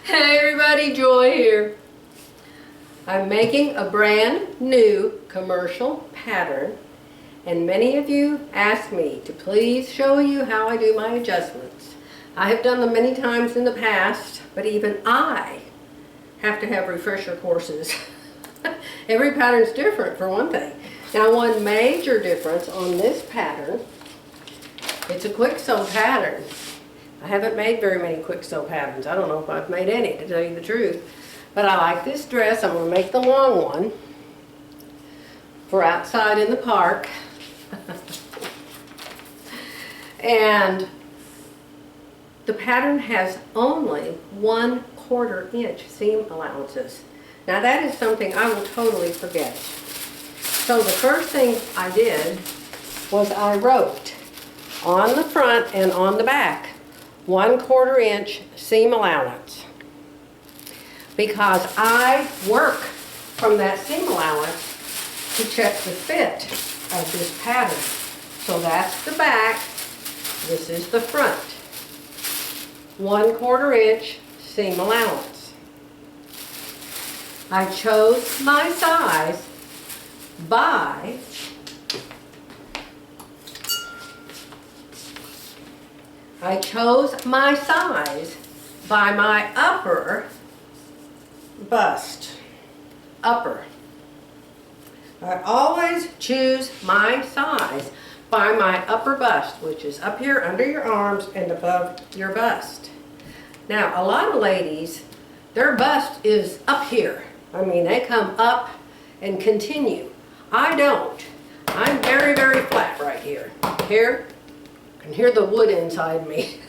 Hey everybody, Joy here. I'm making a brand new commercial pattern, and many of you asked me to please show you how I do my adjustments. I have done them many times in the past, but even I have to have refresher courses. Every pattern's different for one thing. Now, one major difference on this pattern, it's a quick sew pattern. I haven't made very many quick sew patterns. I don't know if I've made any, to tell you the truth. But I like this dress. I'm going to make the long one for outside in the park. And the pattern has only 1/4 inch seam allowances. Now that is something I will totally forget. So the first thing I did was I wrote on the front and on the back 1/4 inch seam allowance, because I work from that seam allowance to check the fit of this pattern. So that's the back, this is the front. 1/4 inch seam allowance. I chose my size by my upper bust. Upper. I always choose my size by my upper bust, which is up here under your arms and above your bust. Now, a lot of ladies, their bust is up here. I mean, they come up and continue. I don't. I'm very, very flat right here. Here. You can hear the wood inside me.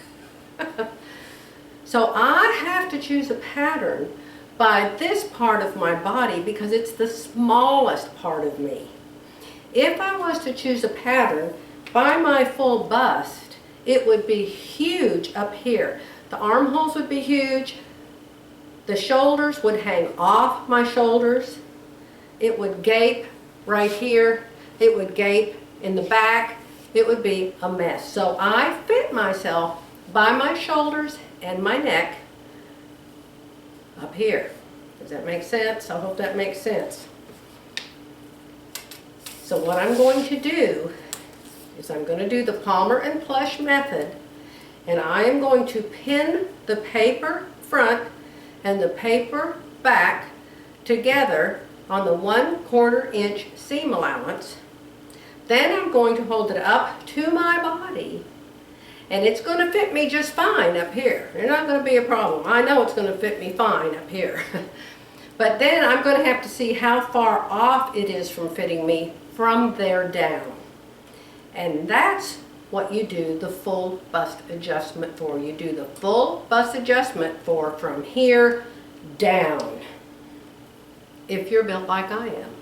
So I have to choose a pattern by this part of my body because it's the smallest part of me. If I was to choose a pattern by my full bust, it would be huge up here. The armholes would be huge. The shoulders would hang off my shoulders. It would gape right here. It would gape in the back. It would be a mess. So I fit myself by my shoulders and my neck up here. Does that make sense? I hope that makes sense. So what I'm going to do is I'm going to do the Palmer and Pletsch method, and I am going to pin the paper front and the paper back together on the 1/4 inch seam allowance. Then I'm going to hold it up to my body, and it's going to fit me just fine up here. There's not going to be a problem. I know it's going to fit me fine up here. But then I'm going to have to see how far off it is from fitting me from there down. And that's what you do the full bust adjustment for. You do the full bust adjustment for from here down, if you're built like I am.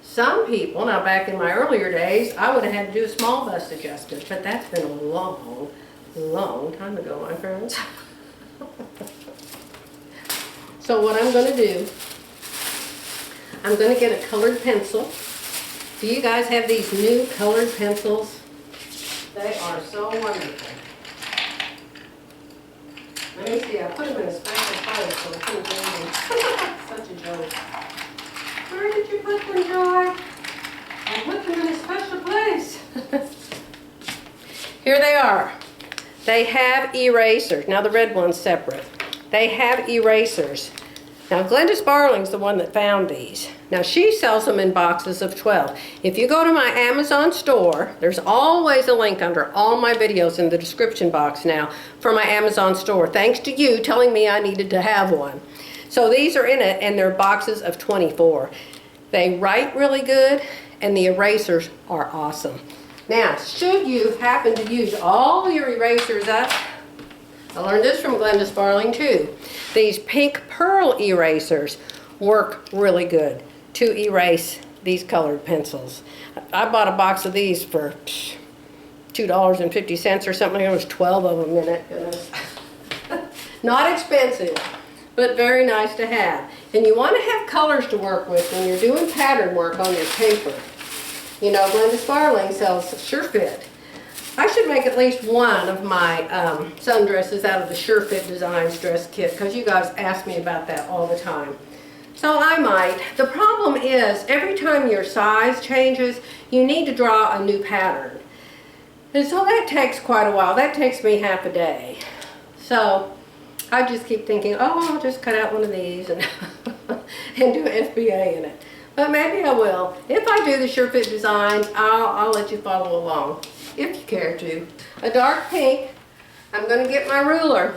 Some people, now back in my earlier days, I would have had to do a small bust adjustment, but that's been a long, long time ago, my friends. So what I'm going to do, I'm going to get a colored pencil. Do you guys have these new colored pencils? They are so wonderful. Let me see, I put them in a special place so I couldn't do them. Such a joke. Where did you put them, Joy? I put them in a special place. Here they are. They have erasers. Now the red one's separate. They have erasers. Now Glenda Sparling's the one that found these. Now she sells them in boxes of 12. If you go to my Amazon store, there's always a link under all my videos in the description box now for my Amazon store. Thanks to you telling me I needed to have one. So these are in it, and they're boxes of 24. They write really good, and the erasers are awesome. Now, should you happen to use all your erasers up, I learned this from Glenda Sparling too. These pink pearl erasers work really good to erase these colored pencils. I bought a box of these for $2.50 or something. There was 12 of them in it. Goodness. Not expensive, but very nice to have. And you want to have colors to work with when you're doing pattern work on your paper. You know, Glenda Sparling sells Sure Fit. I should make at least one of my sundresses out of the Sure Fit Designs dress kit, because you guys ask me about that all the time. So I might. The problem is, every time your size changes, you need to draw a new pattern. And so that takes quite a while. That takes me half a day. So I just keep thinking, oh, I'll just cut out one of these and, and do an FBA in it. But maybe I will. If I do the Sure Fit Designs, I'll let you follow along, if you care to. A dark pink. I'm going to get my ruler.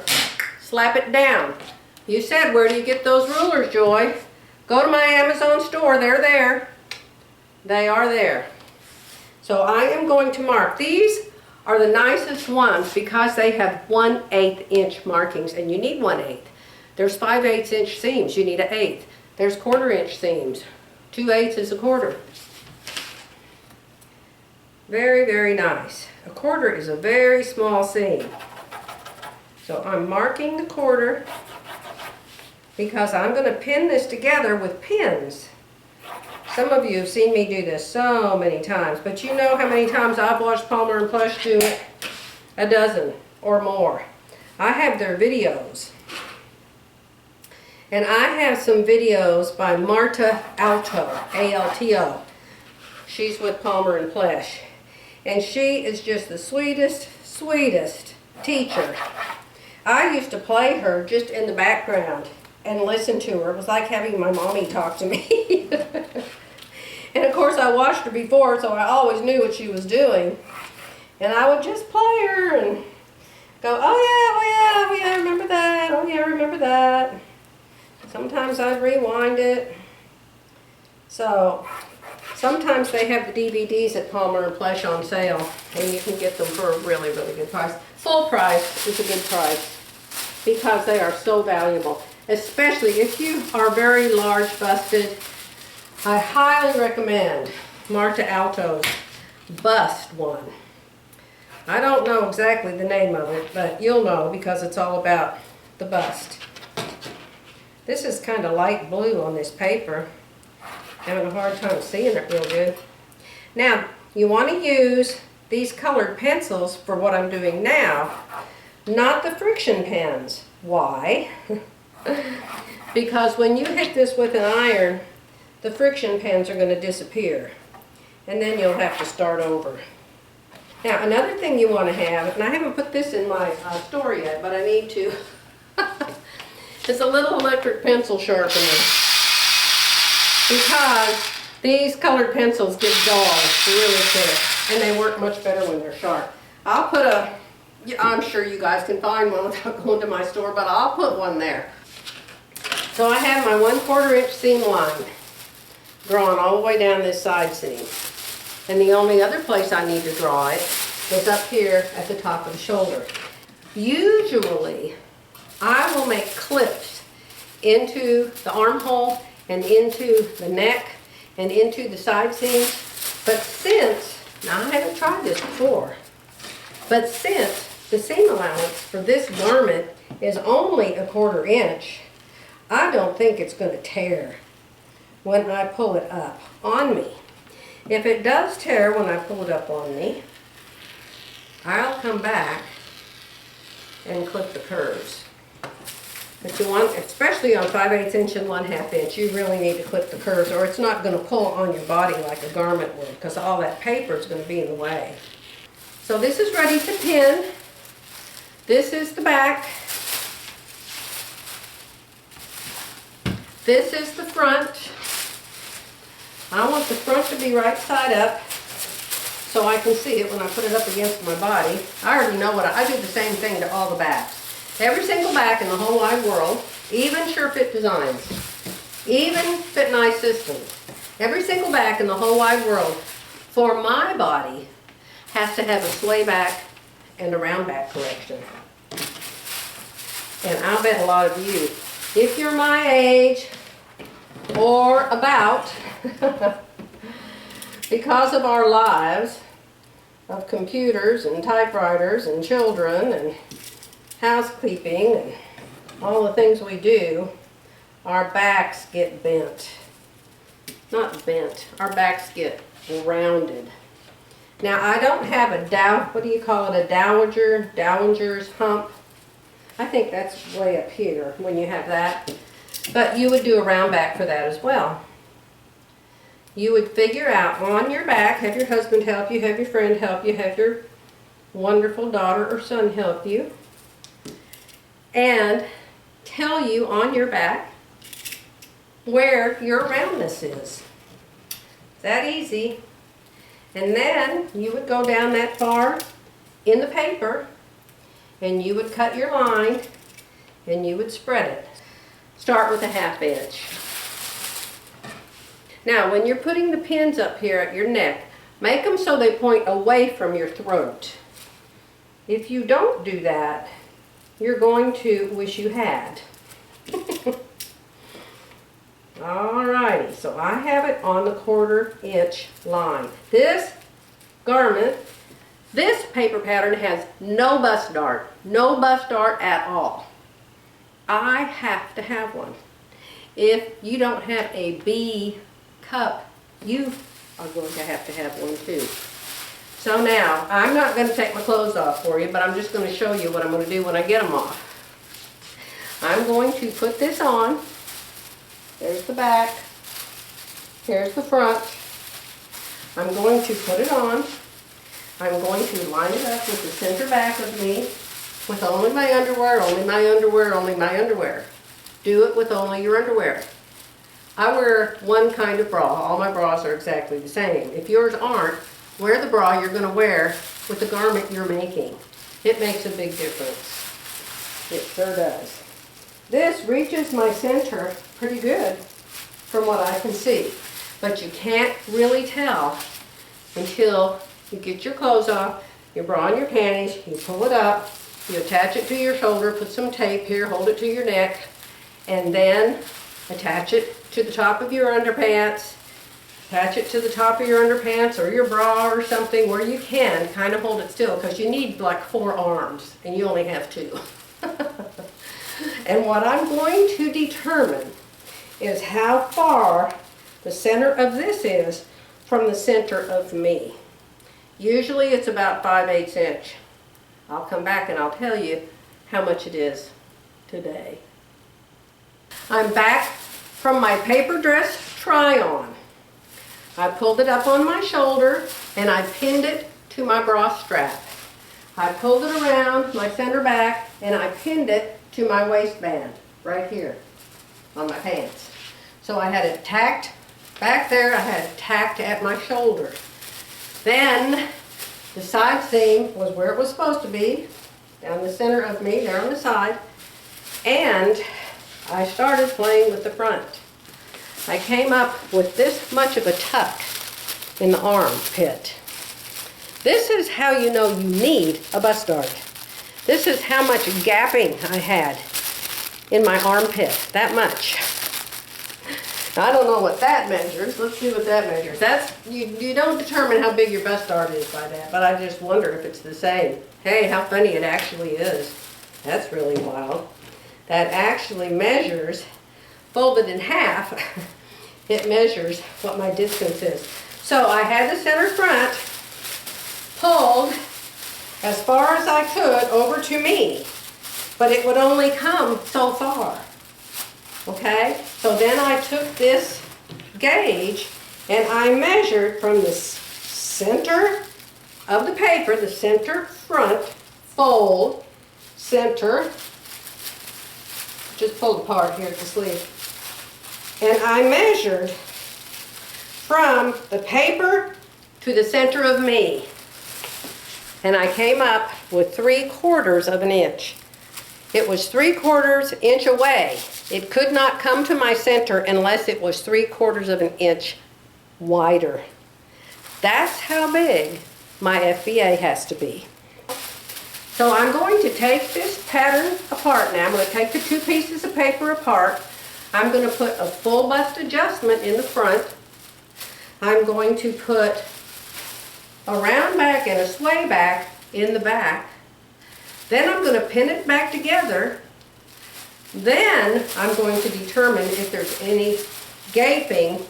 Slap it down. You said, where do you get those rulers, Joy? Go to my Amazon store. They're there. They are there. So I am going to mark. These are the nicest ones because they have 1/8 inch markings, and you need 1/8. There's 5/8 inch seams. You need an 1/8. There's 1/4 inch seams. 2/8 is a 1/4. Very, very nice. A 1/4 is a very small seam. So I'm marking the 1/4 because I'm going to pin this together with pins. Some of you have seen me do this so many times, but you know how many times I've watched Palmer and Pletsch do it? A dozen or more. I have their videos. And I have some videos by Marta Alto, A-L-T-O. She's with Palmer and Pletsch. And she is just the sweetest, sweetest teacher. I used to play her just in the background and listen to her. It was like having my mommy talk to me. And of course I watched her before, so I always knew what she was doing. And I would just play her and go, oh yeah, I remember that. Oh yeah, I remember that. Sometimes I'd rewind it. So sometimes they have the DVDs at Palmer and Pletsch on sale, and you can get them for a really, really good price. Full price is a good price because they are so valuable. Especially if you are very large busted, I highly recommend Marta Alto's bust one. I don't know exactly the name of it, but you'll know because it's all about the bust. This is kind of light blue on this paper. Having a hard time seeing it real good. Now, you want to use these colored pencils for what I'm doing now, not the friction pens. Why? Because when you hit this with an iron, the friction pens are going to disappear. And then you'll have to start over. Now, another thing you want to have, and I haven't put this in my store yet, but I need to, is a little electric pencil sharpener. Because these colored pencils get dull really quick, and they work much better when they're sharp. I'll put I'm sure you guys can find one without going to my store, but I'll put one there. So I have my 1/4 inch seam line drawn all the way down this side seam. And the only other place I need to draw it is up here at the top of the shoulder. Usually, I will make clips into the armhole and into the neck and into the side seams. But since, now I haven't tried this before, but since the seam allowance for this garment is only a 1/4 inch, I don't think it's going to tear when I pull it up on me. If it does tear when I pull it up on me, I'll come back and clip the curves. But you want, especially on 5/8 inch and 1/2 inch, you really need to clip the curves or it's not going to pull on your body like a garment would because all that paper is going to be in the way. So this is ready to pin. This is the back. This is the front. I want the front to be right side up so I can see it when I put it up against my body. I already know what I do the same thing to all the backs. Every single back in the whole wide world, even Sure Fit Designs, even Fit Nice Systems, every single back in the whole wide world for my body has to have a sway back and a round back correction. And I'll bet a lot of you, if you're my age or about, because of our lives of computers and typewriters and children and housekeeping and all the things we do, our backs get bent. Not bent, our backs get rounded. Now I don't have a what do you call it, a dowager's hump. I think that's way up here when you have that. But you would do a round back for that as well. You would figure out on your back, have your husband help you, have your friend help you, have your wonderful daughter or son help you, and tell you on your back where your roundness is. That easy. And then you would go down that far in the paper and you would cut your line and you would spread it. Start with a 1/2 inch. Now when you're putting the pins up here at your neck, make them so they point away from your throat. If you don't do that, you're going to wish you had. Alrighty, so I have it on the 1/4 inch line. This garment, this paper pattern has no bust dart at all. I have to have one. If you don't have a B cup, you are going to have one too. So now, I'm not going to take my clothes off for you, but I'm just going to show you what I'm going to do when I get them off. I'm going to put this on. There's the back. Here's the front. I'm going to put it on. I'm going to line it up with the center back of me with only my underwear, only my underwear, only my underwear. Do it with only your underwear. I wear one kind of bra. All my bras are exactly the same. If yours aren't, wear the bra you're going to wear with the garment you're making. It makes a big difference. It sure does. This reaches my center pretty good from what I can see. But you can't really tell until you get your clothes off, your bra and your panties, you pull it up, you attach it to your shoulder, put some tape here, hold it to your neck, and then attach it to the top of your underpants. Attach it to the top of your underpants or your bra or something where you can kind of hold it still, because you need like 4 arms and you only have 2. And what I'm going to determine is how far the center of this is from the center of me. Usually it's about 5/8 inch. I'll come back and I'll tell you how much it is today. I'm back from my paper dress try-on. I pulled it up on my shoulder and I pinned it to my bra strap. I pulled it around my center back and I pinned it to my waistband right here on my pants. So I had it tacked back there, I had it tacked at my shoulder. Then the side seam was where it was supposed to be, down the center of me, there on the side, and I started playing with the front. I came up with this much of a tuck in the armpit. This is how you know you need a bust dart. This is how much gapping I had in my armpit, that much. I don't know what that measures. Let's see what that measures. That's you don't determine how big your bust dart is by that, but I just wonder if it's the same. Hey, how funny it actually is. That's really wild. That actually measures, folded in half, it measures what my distance is. So I had the center front pulled as far as I could over to me, but it would only come so far. Okay, so then I took this gauge and I measured from the center of the paper, the center front, fold, center, just pulled apart here at the sleeve, and I measured from the paper to the center of me, and I came up with 3/4 of an inch. It was 3/4 inch away. It could not come to my center unless it was 3/4 of an inch wider. That's how big my FBA has to be. So I'm going to take this pattern apart now. I'm going to take the 2 pieces of paper apart. I'm going to put a full bust adjustment in the front. I'm going to put a round back and a sway back in the back. Then I'm going to pin it back together. Then I'm going to determine if there's any gaping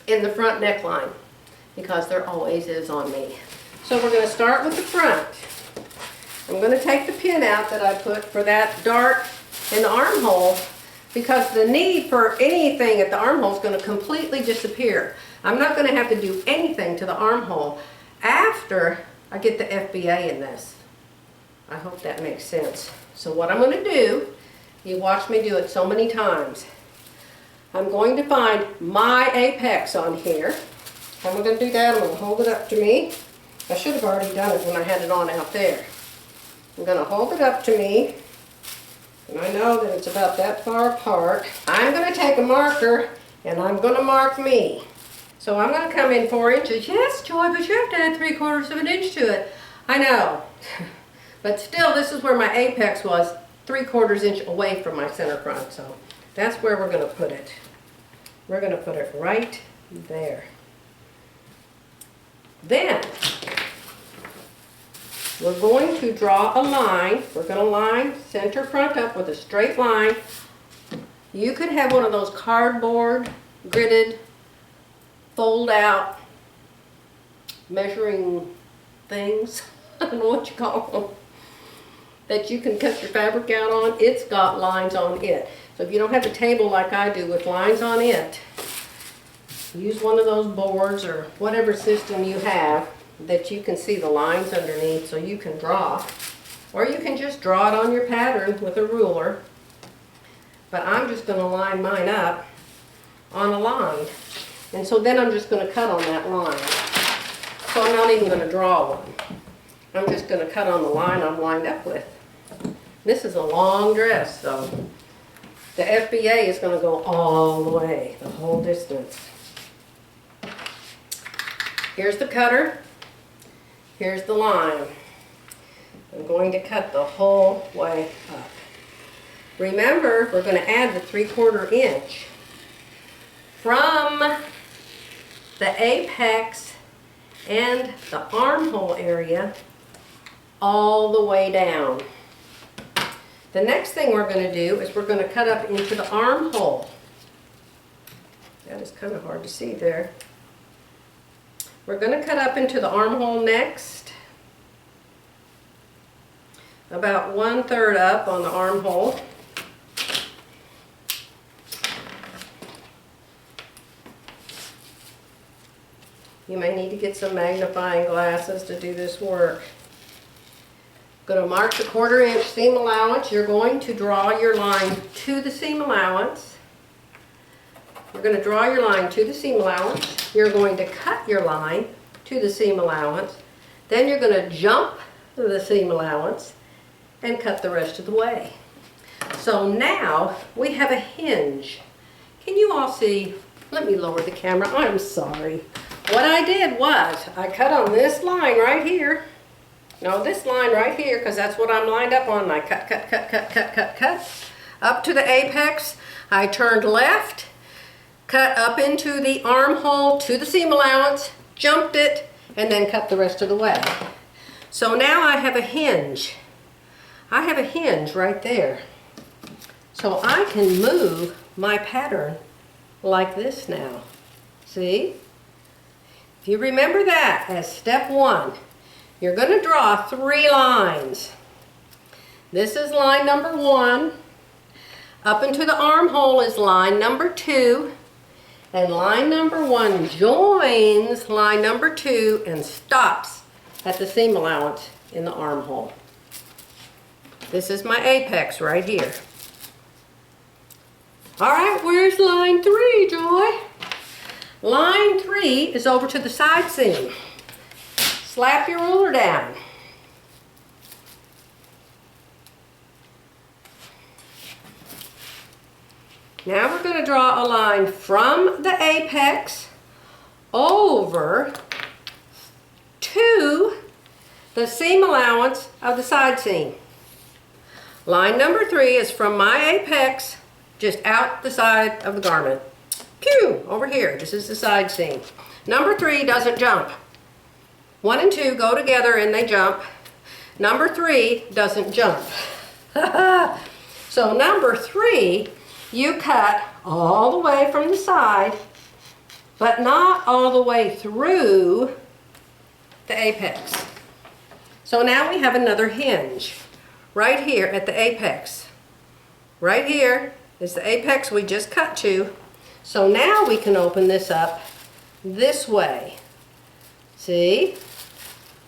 in the front neckline. because there always is on me. So we're going to start with the front. I'm going to take the pin out that I put for that dart in the armhole, because the need for anything at the armhole is going to completely disappear. I'm not going to have to do anything to the armhole after I get the FBA in this. I hope that makes sense. So what I'm going to do, you watched me do it so many times. I'm going to find my apex on here. How am I going to do that? I'm going to hold it up to me. I should have already done it when I had it on out there. I'm going to hold it up to me. And I know that it's about that far apart. I'm going to take a marker and I'm going to mark me. So I'm going to come in 4 inches. Yes, Joy, but you have to add 3/4 of an inch to it. I know. But still, this is where my apex was, 3/4 inch away from my center front. So that's where we're going to put it. We're going to put it right there. Then we're going to draw a line. We're going to line center front up with a straight line. You could have one of those cardboard gridded fold out measuring things. I don't know what you call them, that you can cut your fabric out on. It's got lines on it. So if you don't have a table like I do with lines on it, use one of those boards or whatever system you have that you can see the lines underneath so you can draw. Or you can just draw it on your pattern with a ruler. But I'm just going to line mine up on a line. And so then I'm just going to cut on that line. So I'm not even going to draw one. I'm just going to cut on the line I'm lined up with. This is a long dress, so the FBA is going to go all the way, the whole distance. Here's the cutter. Here's the line. I'm going to cut the whole way up. Remember, we're going to add the 3/4 inch from the apex and the armhole area all the way down. The next thing we're going to do is we're going to cut up into the armhole. That is kind of hard to see there. We're going to cut up into the armhole next. About 1/3 up on the armhole. You may need to get some magnifying glasses to do this work. I'm going to mark the 1/4 inch seam allowance. You're going to draw your line to the seam allowance. You're going to draw your line to the seam allowance. You're going to cut your line to the seam allowance. Then you're going to jump to the seam allowance and cut the rest of the way. So now we have a hinge. Can you all see? Let me lower the camera. I'm sorry. What I did was I cut on this line right here. No, this line right here, because that's what I'm lined up on. I cut, cut, cut, cut, cut, cut, cut. Up to the apex. I turned left, cut up into the armhole to the seam allowance, jumped it, and then cut the rest of the way. So now I have a hinge. I have a hinge right there. So I can move my pattern like this now. See? If you remember that as step 1, you're going to draw 3 lines. This is line number 1. Up into the armhole is line number 2. And line number 1 joins line number 2 and stops at the seam allowance in the armhole. This is my apex right here. All right, where's line 3, Joy? Line 3 is over to the side seam. Slap your ruler down. Now we're going to draw a line from the apex over to the seam allowance of the side seam. Line number 3 is from my apex just out the side of the garment. Pew! Over here. This is the side seam. Number 3 doesn't jump. 1 and 2 go together and they jump. Number 3 doesn't jump. So number 3, you cut all the way from the side but not all the way through the apex. So now we have another hinge right here at the apex. Right here is the apex we just cut to. So now we can open this up this way. See?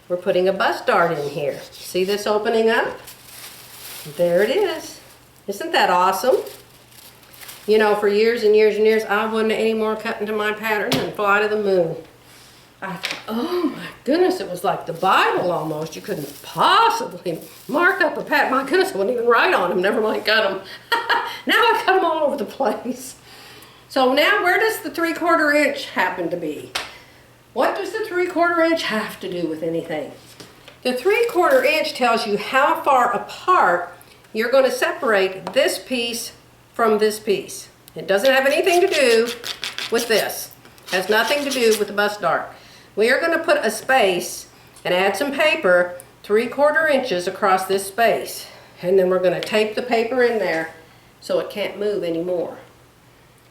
We're putting a bust dart in here. See this opening up? There it is. Isn't that awesome? You know, for years and years and years, I wouldn't any more cut into my pattern than fly to the moon. I thought, oh my goodness, it was like the Bible almost. You couldn't possibly mark up a pattern. My goodness, I wouldn't even write on them, never mind cut them. Now I cut them all over the place. So now where does the 3/4 inch happen to be? What does the 3/4 inch have to do with anything? The 3/4 inch tells you how far apart you're going to separate this piece from this piece. It doesn't have anything to do with this. It has nothing to do with the bust dart. We are going to put a space and add some paper 3/4 inches across this space. And then we're going to tape the paper in there so it can't move anymore.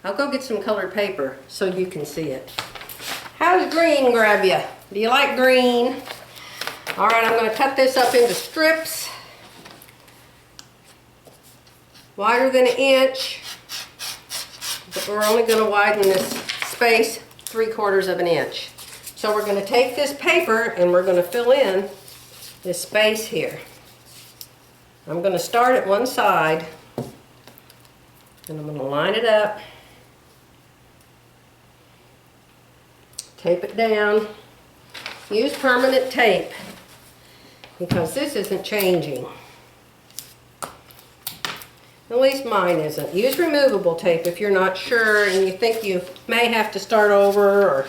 I'll go get some colored paper so you can see it. How does green grab you? Do you like green? All right, I'm going to cut this up into strips. Wider than an inch. But we're only going to widen this space 3/4 of an inch. So we're going to take this paper and we're going to fill in this space here. I'm going to start at one side and I'm going to line it up. Tape it down. Use permanent tape because this isn't changing. At least mine isn't. Use removable tape if you're not sure and you think you may have to start over or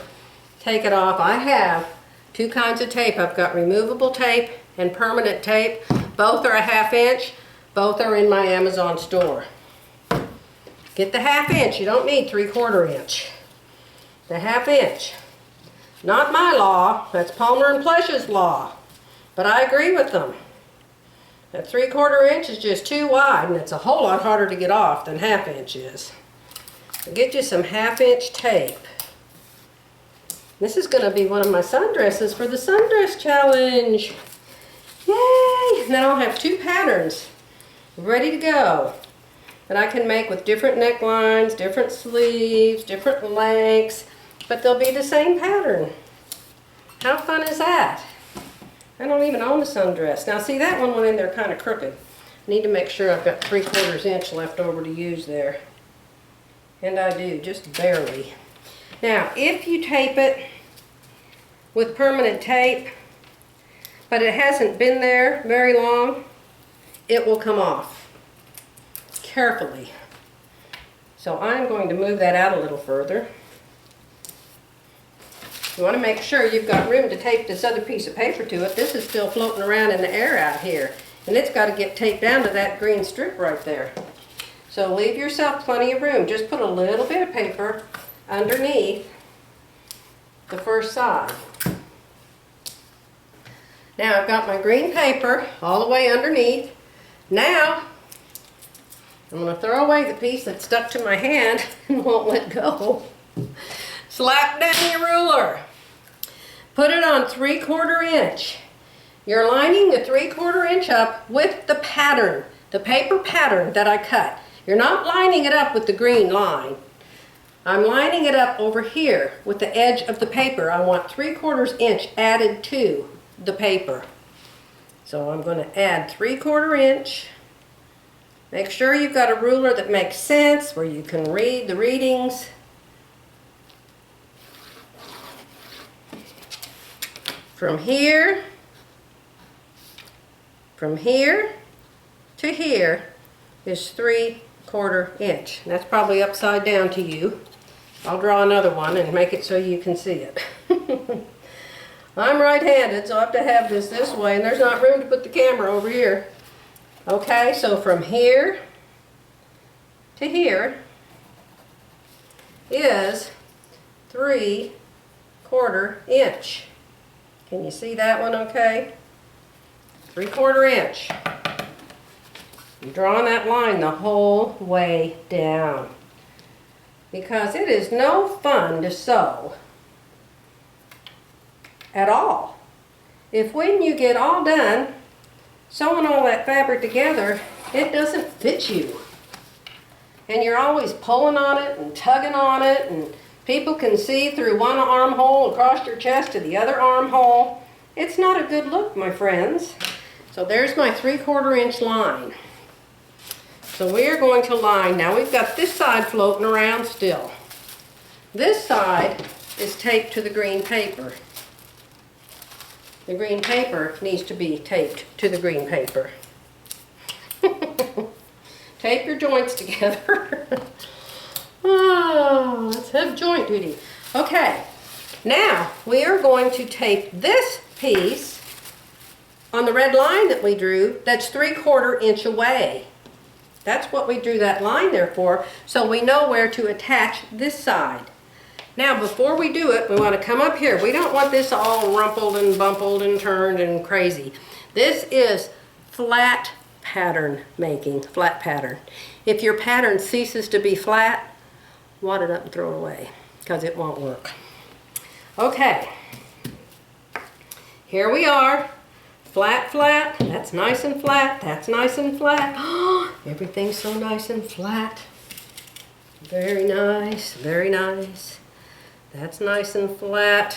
take it off. I have two kinds of tape. I've got removable tape and permanent tape. Both are a 1/2 inch. Both are in my Amazon store. Get the 1/2 inch. You don't need 3/4 inch. The 1/2 inch. Not my law. That's Palmer and Pletsch's law. But I agree with them. That 3/4 inch is just too wide and it's a whole lot harder to get off than 1/2 inch is. So get you some 1/2 inch tape. This is going to be one of my sundresses for the sundress challenge. Yay! And then I'll have two patterns ready to go that I can make with different necklines, different sleeves, different lengths, but they'll be the same pattern. How fun is that? I don't even own a sundress. Now see, that one went in there kind of crooked. I need to make sure I've got 3/4 inch left over to use there. And I do, just barely. Now, if you tape it with permanent tape, but it hasn't been there very long, it will come off carefully. So I'm going to move that out a little further. You want to make sure you've got room to tape this other piece of paper to it. This is still floating around in the air out here, and it's got to get taped down to that green strip right there. So leave yourself plenty of room. Just put a little bit of paper underneath the first side. Now I've got my green paper all the way underneath. Now I'm going to throw away the piece that stuck to my hand and won't let go. Slap down your ruler. Put it on 3/4 inch. You're lining the 3/4 inch up with the pattern, the paper pattern that I cut. You're not lining it up with the green line. I'm lining it up over here with the edge of the paper. I want 3/4 inch added to the paper. So I'm going to add 3/4 inch. Make sure you've got a ruler that makes sense, where you can read the readings. From here to here is 3/4 inch. That's probably upside down to you. I'll draw another one and make it so you can see it. I'm right-handed, so I have to have this way, and there's not room to put the camera over here. Okay, so from here to here is 3/4 inch. Can you see that one okay? 3/4 inch. I'm drawing that line the whole way down. because it is no fun to sew at all. If when you get all done sewing all that fabric together, it doesn't fit you. And you're always pulling on it and tugging on it, and people can see through one armhole across your chest to the other armhole. It's not a good look, my friends. So there's my 3/4 inch line. So we are going to line, now we've got this side floating around still. This side is taped to the green paper. The green paper needs to be taped to the green paper. Tape your joints together. Oh, let's have joint duty. Okay, now we are going to tape this piece on the red line that we drew that's 3/4 inch away. That's what we drew that line there for, so we know where to attach this side. Now before we do it, we want to come up here. We don't want this all rumpled and bumpled and turned and crazy. This is flat pattern making, flat pattern. If your pattern ceases to be flat, wad it up and throw it away, because it won't work. Okay, here we are. Flat, flat, that's nice and flat, that's nice and flat. Everything's so nice and flat. Very nice, very nice. That's nice and flat.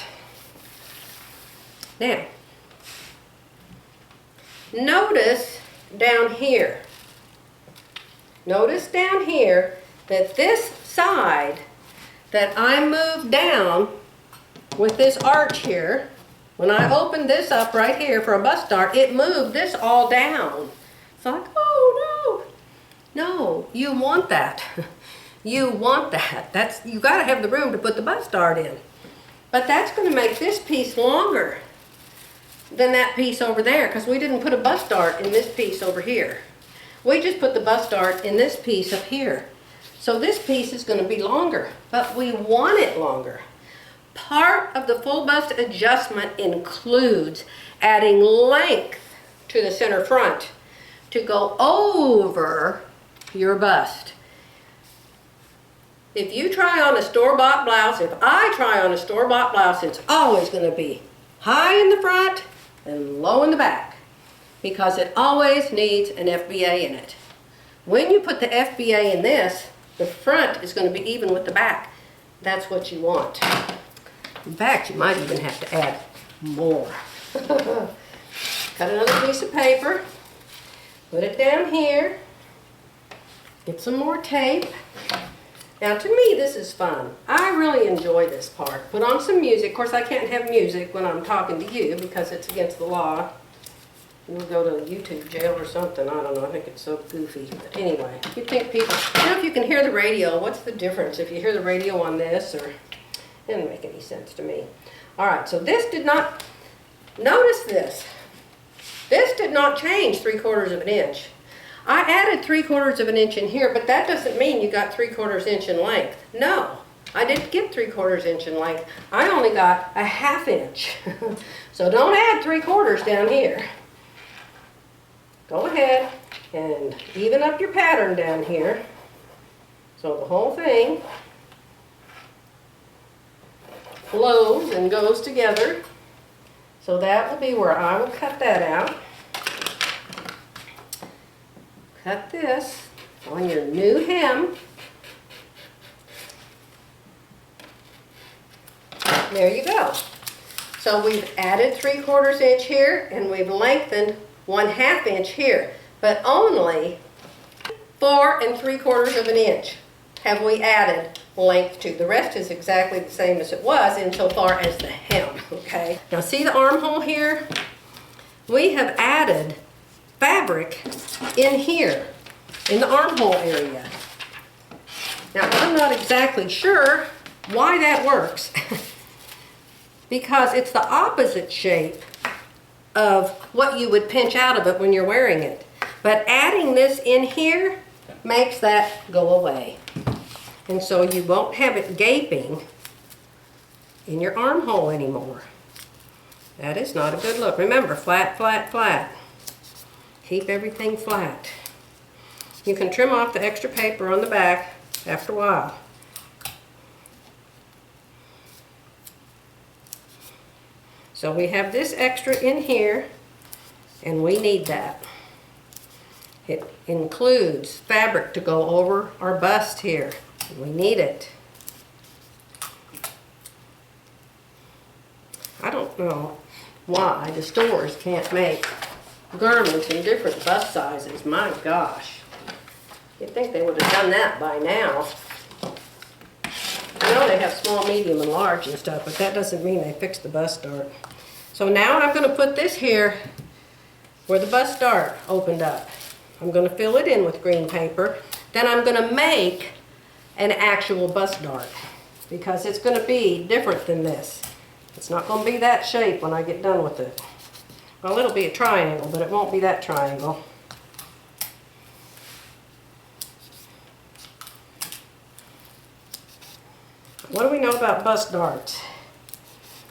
Now, notice down here. Notice down here that this side that I moved down with this arch here, when I opened this up right here for a bust dart, it moved this all down. It's like, oh no. No, you want that. You want that. You gotta have the room to put the bust dart in. But that's gonna make this piece longer than that piece over there, because we didn't put a bust dart in this piece over here. We just put the bust dart in this piece up here. So this piece is gonna be longer, but we want it longer. Part of the full bust adjustment includes adding length to the center front to go over your bust. If you try on a store-bought blouse, if I try on a store-bought blouse, it's always going to be high in the front and low in the back, because it always needs an FBA in it. When you put the FBA in this, the front is going to be even with the back. That's what you want. In fact, you might even have to add more. Cut another piece of paper, put it down here, get some more tape. Now to me this is fun. I really enjoy this part. Put on some music. Of course I can't have music when I'm talking to you because it's against the law. We'll go to YouTube jail or something. I don't know. I think it's so goofy. But anyway, you think people, if you can hear the radio, what's the difference if you hear the radio on this? Or it doesn't make any sense to me. Alright, so this did not, notice this. This did not change 3/4 of an inch. I added 3/4 of an inch in here, but that doesn't mean you got 3/4 inch in length. No, I didn't get 3/4 inch in length. I only got a 1/2 inch. So don't add 3/4 down here. Go ahead and even up your pattern down here. So the whole thing flows and goes together. So that will be where I will cut that out. Cut this on your new hem. There you go. So we've added 3/4 inch here and we've lengthened 1/2 inch here, but only 4 3/4 of an inch have we added length to. The rest is exactly the same as it was insofar as the hem, okay? Now see the armhole here? We have added fabric in here, in the armhole area. Now I'm not exactly sure why that works, because it's the opposite shape of what you would pinch out of it when you're wearing it. But adding this in here makes that go away. And so you won't have it gaping in your armhole anymore. That is not a good look. Remember, flat, flat, flat. Keep everything flat. You can trim off the extra paper on the back after a while. So we have this extra in here, and we need that. It includes fabric to go over our bust here. We need it. I don't know why the stores can't make garments in different bust sizes. My gosh. You'd think they would have done that by now. I know they have small, medium, and large and stuff, but that doesn't mean they fixed the bust dart. So now I'm going to put this here where the bust dart opened up. I'm going to fill it in with green paper. Then I'm going to make an actual bust dart because it's going to be different than this. It's not going to be that shape when I get done with it. Well, it'll be a triangle, but it won't be that triangle. What do we know about bust darts?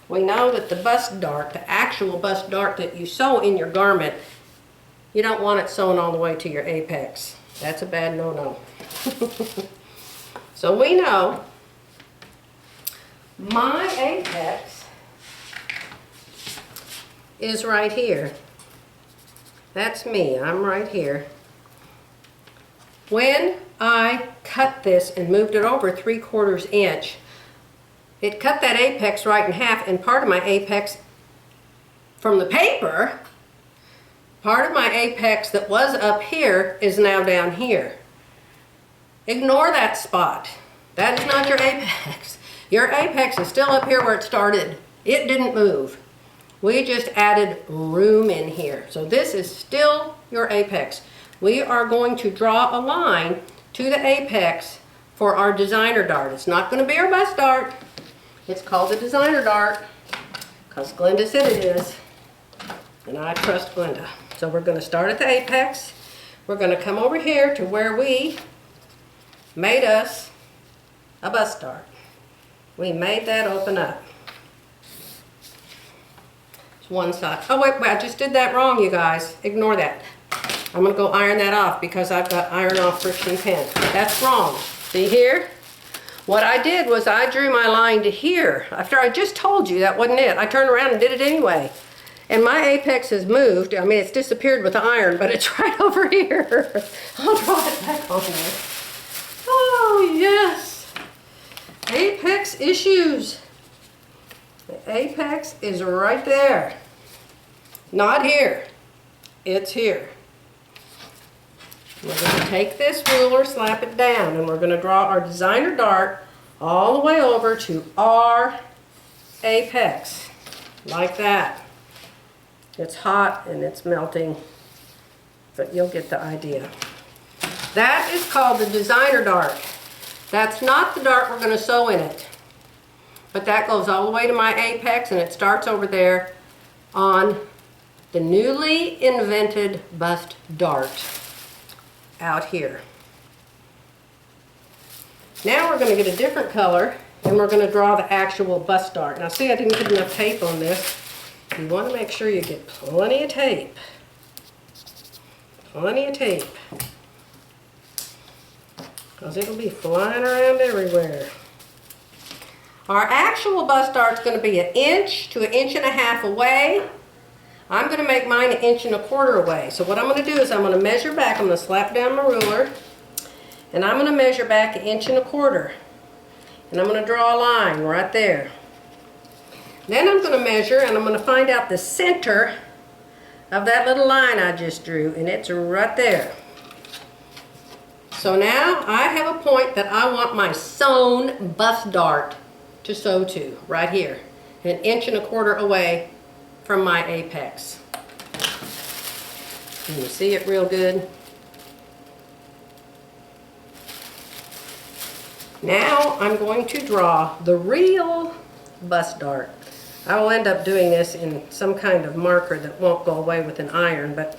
We know that the bust dart, the actual bust dart that you sew in your garment, you don't want it sewn all the way to your apex. That's a bad no-no. So we know my apex is right here. That's me, I'm right here. When I cut this and moved it over 3/4 inch, it cut that apex right in half, and part of my apex from the paper, part of my apex that was up here is now down here. Ignore that spot. That is not your apex. Your apex is still up here where it started. It didn't move. We just added room in here. So this is still your apex. We are going to draw a line to the apex for our designer dart. It's not going to be our bust dart. It's called the designer dart because Glenda said it is. And I trust Glenda. So we're going to start at the apex. We're going to come over here to where we made us a bust dart. We made that open up. It's one side. Oh wait, I just did that wrong, you guys. Ignore that. I'm going to go iron that off because I've got iron off friction pen. That's wrong. See here? What I did was I drew my line to here. After I just told you that wasn't it, I turned around and did it anyway. And my apex has moved. I mean, it's disappeared with the iron, but it's right over here. I'll draw it back on there. Oh, yes. Apex issues. The apex is right there. Not here. It's here. We're going to take this ruler, slap it down, and we're going to draw our designer dart all the way over to our apex. Like that. It's hot and it's melting, but you'll get the idea. That is called the designer dart. That's not the dart we're going to sew in it. But that goes all the way to my apex, and it starts over there on the newly invented bust dart out here. Now we're going to get a different color, and we're going to draw the actual bust dart. Now see, I didn't put enough tape on this. You want to make sure you get plenty of tape. Plenty of tape. Because it'll be flying around everywhere. Our actual bust dart's going to be 1 inch to 1.5 inches away. I'm going to make mine 1 1/4 inch away. So what I'm going to do is I'm going to measure back. I'm going to slap down my ruler. And I'm going to measure back 1 1/4 inch. And I'm going to draw a line right there. Then I'm going to measure, and I'm going to find out the center of that little line I just drew, and it's right there. So now I have a point that I want my sewn bust dart to sew to, right here, 1 1/4 inch away from my apex. Can you see it real good? Now I'm going to draw the real bust dart. I will end up doing this in some kind of marker that won't go away with an iron, but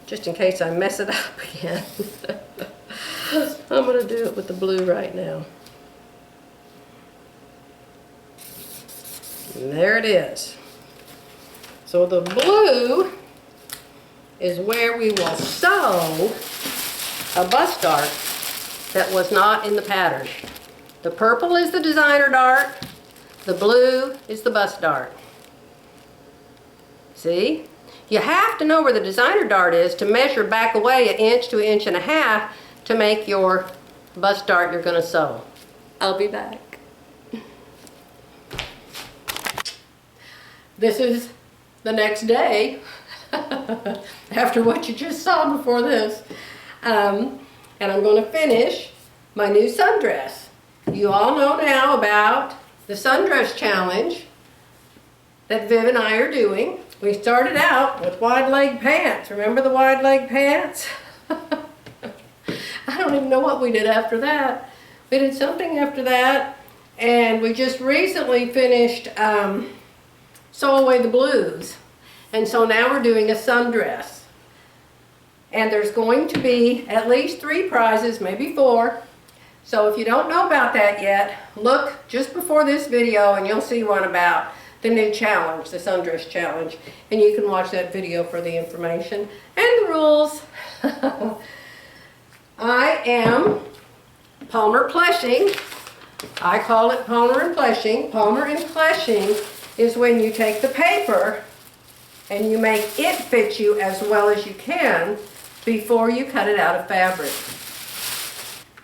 just in case I mess it up again, I'm going to do it with the blue right now. And there it is. So the blue is where we will sew a bust dart that was not in the pattern. The purple is the designer dart. The blue is the bust dart. See? You have to know where the designer dart is to measure back away 1 inch to 1.5 inches to make your bust dart you're going to sew. I'll be back. This is the next day after what you just saw before this. And I'm going to finish my new sundress. You all know now about the sundress challenge that Viv and I are doing. We started out with wide leg pants. Remember the wide leg pants? I don't even know what we did after that. We did something after that, and we just recently finished Sew Away the Blues. And so now we're doing a sundress. And there's going to be at least 3 prizes, maybe 4. So if you don't know about that yet, look just before this video and you'll see one about the new challenge, the sundress challenge. And you can watch that video for the information and the rules. I am Palmer Pletsching. I call it Palmer and Pletsching. Palmer and Pletsching is when you take the paper and you make it fit you as well as you can before you cut it out of fabric.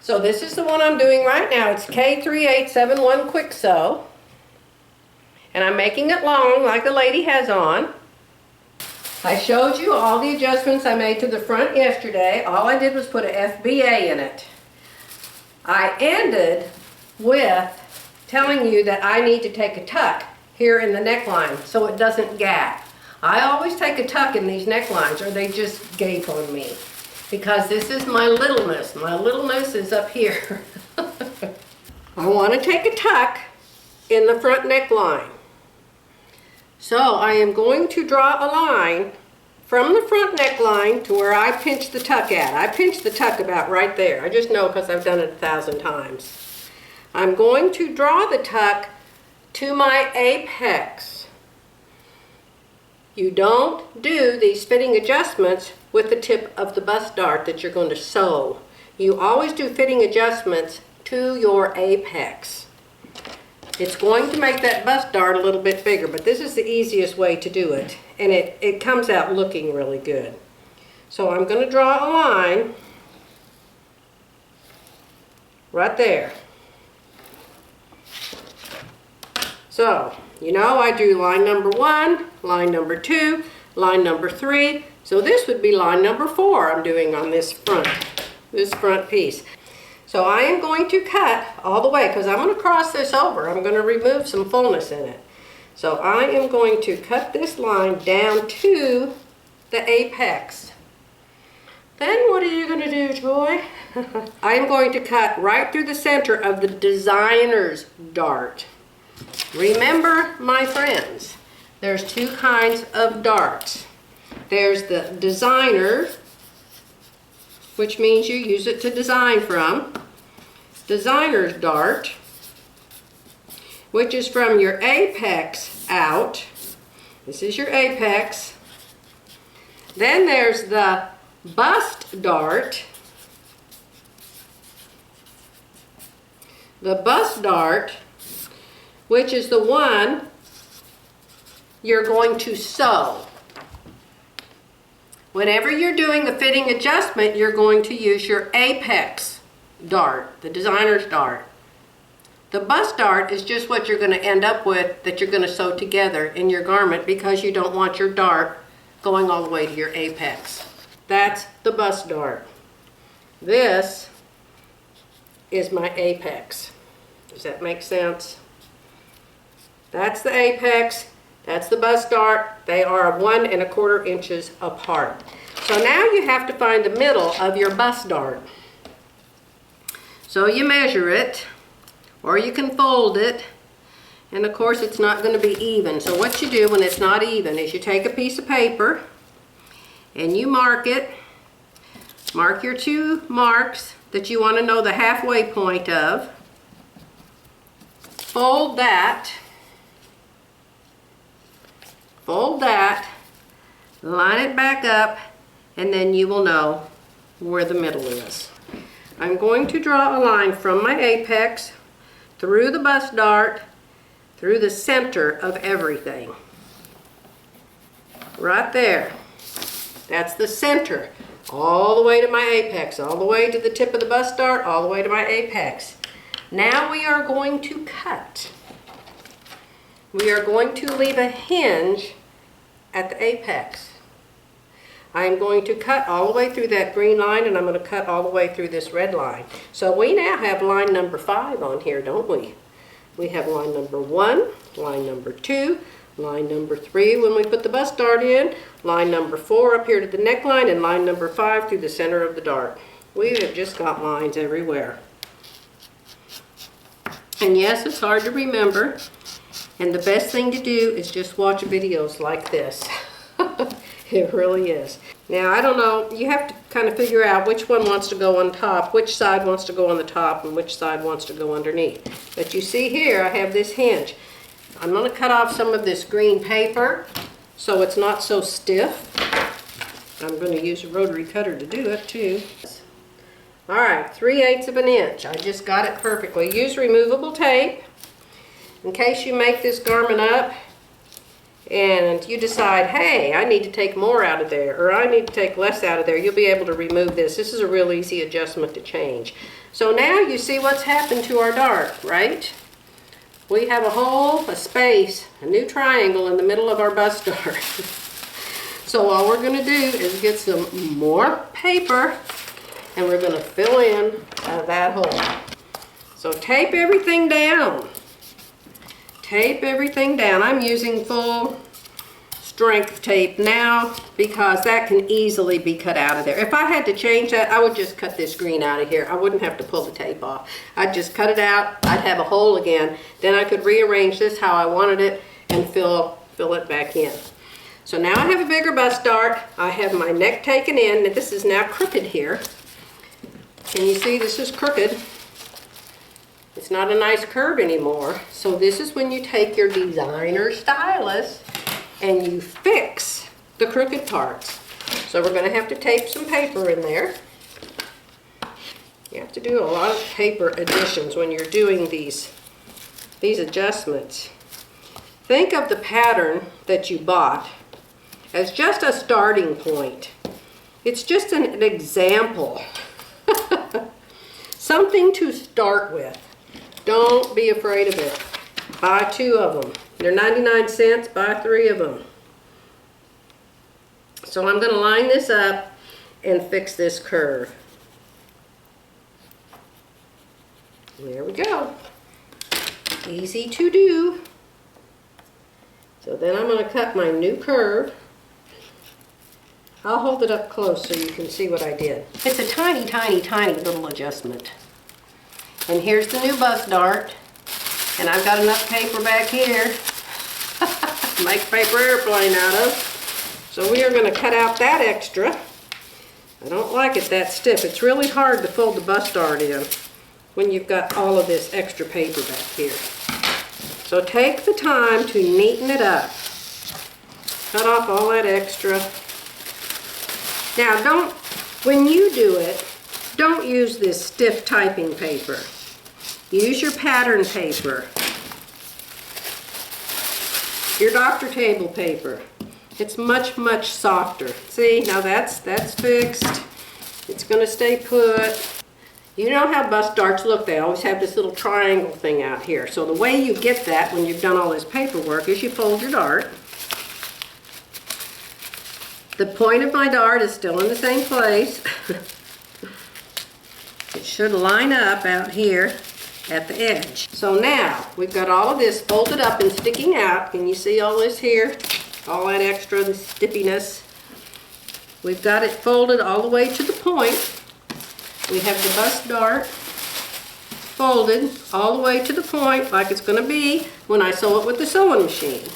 So this is the one I'm doing right now. It's K3871 Kwik Sew. And I'm making it long like the lady has on. I showed you all the adjustments I made to the front yesterday. All I did was put an FBA in it. I ended with telling you that I need to take a tuck here in the neckline so it doesn't gap. I always take a tuck in these necklines or they just gape on me because this is my littleness. My littleness is up here. I want to take a tuck in the front neckline. So I am going to draw a line from the front neckline to where I pinch the tuck at. I pinch the tuck about right there. I just know because I've done it 1,000 times. I'm going to draw the tuck to my apex. You don't do these fitting adjustments with the tip of the bust dart that you're going to sew. You always do fitting adjustments to your apex. It's going to make that bust dart a little bit bigger, but this is the easiest way to do it, and it comes out looking really good. So I'm going to draw a line right there. So, you know, I do line number 1, line number 2, line number 3. So this would be line number 4 I'm doing on this front piece. So I am going to cut all the way because I'm going to cross this over. I'm going to remove some fullness in it. So I am going to cut this line down to the apex. Then what are you going to do, Joy? I am going to cut right through the center of the designer's dart. Remember, my friends, there's 2 kinds of darts. There's the designer, which means you use it to design from. Designer's dart, which is from your apex out. This is your apex. Then there's the bust dart. The bust dart, which is the one you're going to sew. Whenever you're doing a fitting adjustment, you're going to use your apex dart, the designer's dart. The bust dart is just what you're going to end up with that you're going to sew together in your garment because you don't want your dart going all the way to your apex. That's the bust dart. This is my apex. Does that make sense? That's the apex. That's the bust dart. They are 1 1/4 inches apart. So now you have to find the middle of your bust dart. So you measure it, or you can fold it, and of course it's not going to be even. So what you do when it's not even is you take a piece of paper and you mark it. Mark your 2 marks that you want to know the halfway point of. Fold that. Fold that, line it back up, and then you will know where the middle is. I'm going to draw a line from my apex, through the bust dart, through the center of everything. right there. That's the center, all the way to my apex, all the way to the tip of the bust dart, all the way to my apex. Now we are going to cut. We are going to leave a hinge at the apex. I am going to cut all the way through that green line, and I'm going to cut all the way through this red line. So we now have line number 5 on here, don't we? We have line number 1, line number 2, line number 3 when we put the bust dart in, line number 4 up here to the neckline, and line number 5 through the center of the dart. We have just got lines everywhere. And yes, it's hard to remember, and the best thing to do is just watch videos like this. It really is. Now, I don't know, you have to kind of figure out which one wants to go on top, which side wants to go on the top, and which side wants to go underneath. But you see here, I have this hinge. I'm going to cut off some of this green paper so it's not so stiff. I'm going to use a rotary cutter to do it too. All right, 3/8 of an inch. I just got it perfectly. Use removable tape in case you make this garment up and you decide, hey, I need to take more out of there, or I need to take less out of there. You'll be able to remove this. This is a real easy adjustment to change. So now you see what's happened to our dart, right? We have a hole, a space, a new triangle in the middle of our bust dart. So all we're going to do is get some more paper, and we're going to fill in that hole. So tape everything down. Tape everything down. I'm using full strength tape now because that can easily be cut out of there. If I had to change that, I would just cut this green out of here. I wouldn't have to pull the tape off. I'd just cut it out. I'd have a hole again. Then I could rearrange this how I wanted it and fill it back in. So now I have a bigger bust dart. I have my neck taken in, and this is now crooked here. Can you see this is crooked? It's not a nice curve anymore. So this is when you take your designer stylus and you fix the crooked parts. So we're going to have to tape some paper in there. You have to do a lot of paper additions when you're doing these adjustments. Think of the pattern that you bought as just a starting point. It's just an example. Something to start with. Don't be afraid of it. Buy 2 of them. They're 99 cents, buy 3 of them. So I'm going to line this up and fix this curve. There we go. Easy to do. So then I'm going to cut my new curve. I'll hold it up close so you can see what I did. It's a tiny, tiny, tiny little adjustment. And here's the new bust dart. And I've got enough paper back here to make a paper airplane out of. So we are going to cut out that extra. I don't like it that stiff. It's really hard to fold the bust dart in when you've got all of this extra paper back here. So take the time to neaten it up. Cut off all that extra. Now when you do it, don't use this stiff typing paper. Use your pattern paper. Your doctor table paper. It's much, much softer. See, now that's fixed. It's going to stay put. You know how bust darts look. They always have this little triangle thing out here. So the way you get that when you've done all this paperwork is you fold your dart. The point of my dart is still in the same place. It should line up out here at the edge. So now we've got all of this folded up and sticking out. Can you see all this here? All that extra, the stiffiness. We've got it folded all the way to the point. We have the bust dart folded all the way to the point like it's going to be when I sew it with the sewing machine.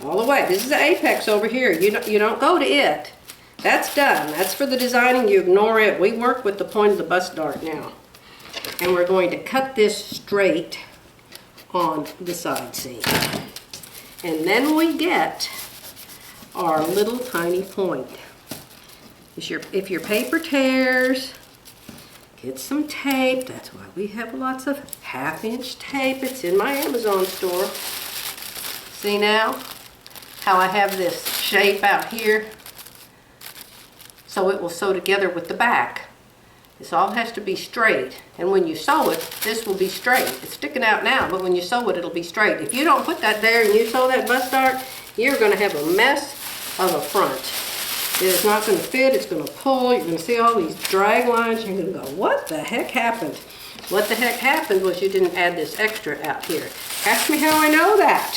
All the way. This is the apex over here. You don't go to it. That's done. That's for the designing. You ignore it. We work with the point of the bust dart now. And we're going to cut this straight on the side seam. And then we get our little tiny point. If your paper tears, get some tape. That's why we have lots of 1/2 inch tape. It's in my Amazon store. See now? how I have this shape out here so it will sew together with the back. This all has to be straight, and when you sew it, this will be straight. It's sticking out now, but when you sew it, it'll be straight. If you don't put that there and you sew that bust dart, you're going to have a mess of a front. It is not going to fit, it's going to pull, you're going to see all these drag lines, you're going to go, what the heck happened? What the heck happened was you didn't add this extra out here. Ask me how I know that.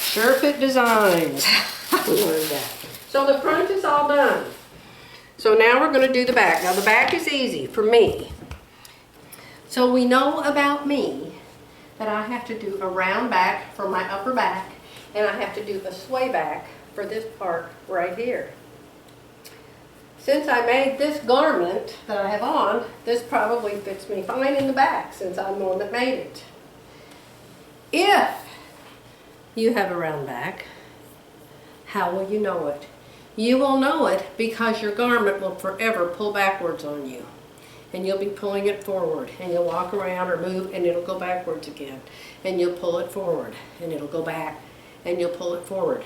Sure Fit Designs. I learned that. So the front is all done. So now we're going to do the back. Now the back is easy for me. So we know about me that I have to do a round back for my upper back, and I have to do a sway back for this part right here. Since I made this garment that I have on, this probably fits me fine in the back since I'm the one that made it. If you have a round back, how will you know it? You will know it because your garment will forever pull backwards on you. And you'll be pulling it forward. And you'll walk around or move and it'll go backwards again. And you'll pull it forward and it'll go back. And you'll pull it forward.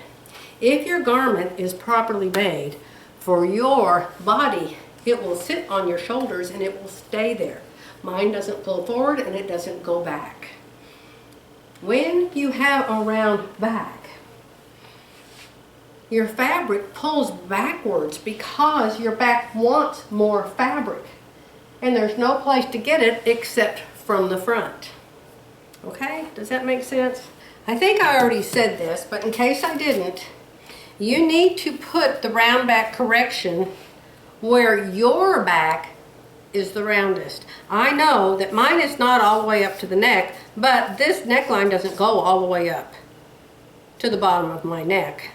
If your garment is properly made for your body, it will sit on your shoulders and it will stay there. Mine doesn't pull forward and it doesn't go back. When you have a round back, your fabric pulls backwards because your back wants more fabric. And there's no place to get it except from the front. Okay, does that make sense? I think I already said this, but in case I didn't, you need to put the round back correction where your back is the roundest. I know that mine is not all the way up to the neck, but this neckline doesn't go all the way up to the bottom of my neck.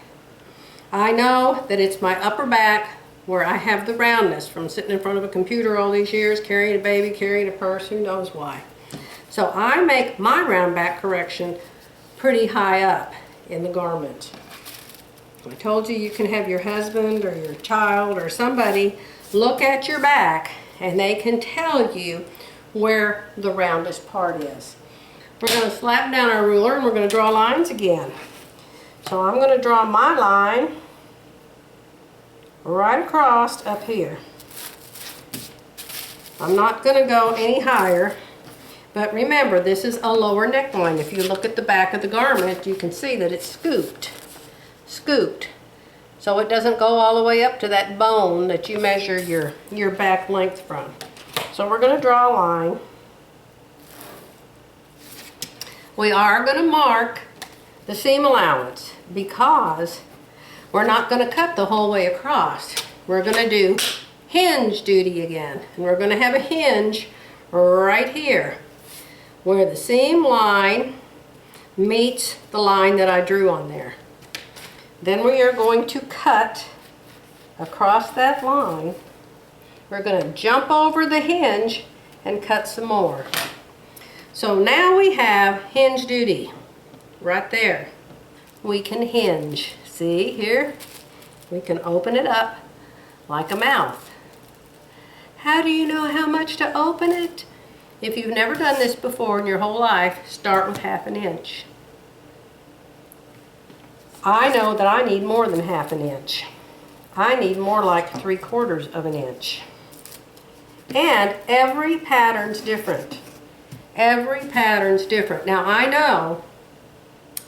I know that it's my upper back where I have the roundness from sitting in front of a computer all these years, carrying a baby, carrying a purse, who knows why. So I make my round back correction pretty high up in the garment. I told you you can have your husband or your child or somebody look at your back and they can tell you where the roundest part is. We're going to slap down our ruler and we're going to draw lines again. So I'm going to draw my line right across up here. I'm not going to go any higher, but remember this is a lower neckline. If you look at the back of the garment, you can see that it's scooped. So it doesn't go all the way up to that bone that you measure your back length from. So we're going to draw a line. We are going to mark the seam allowance because we're not going to cut the whole way across. We're going to do hinge duty again. And we're going to have a hinge right here where the seam line meets the line that I drew on there. Then we are going to cut across that line. We're going to jump over the hinge and cut some more. So now we have hinge duty right there. We can hinge. See here? We can open it up like a mouth. How do you know how much to open it? If you've never done this before in your whole life, start with 1/2 inch. I know that I need more than 1/2 inch. I need more like 3/4 inch. And every pattern's different. Every pattern's different. Now I know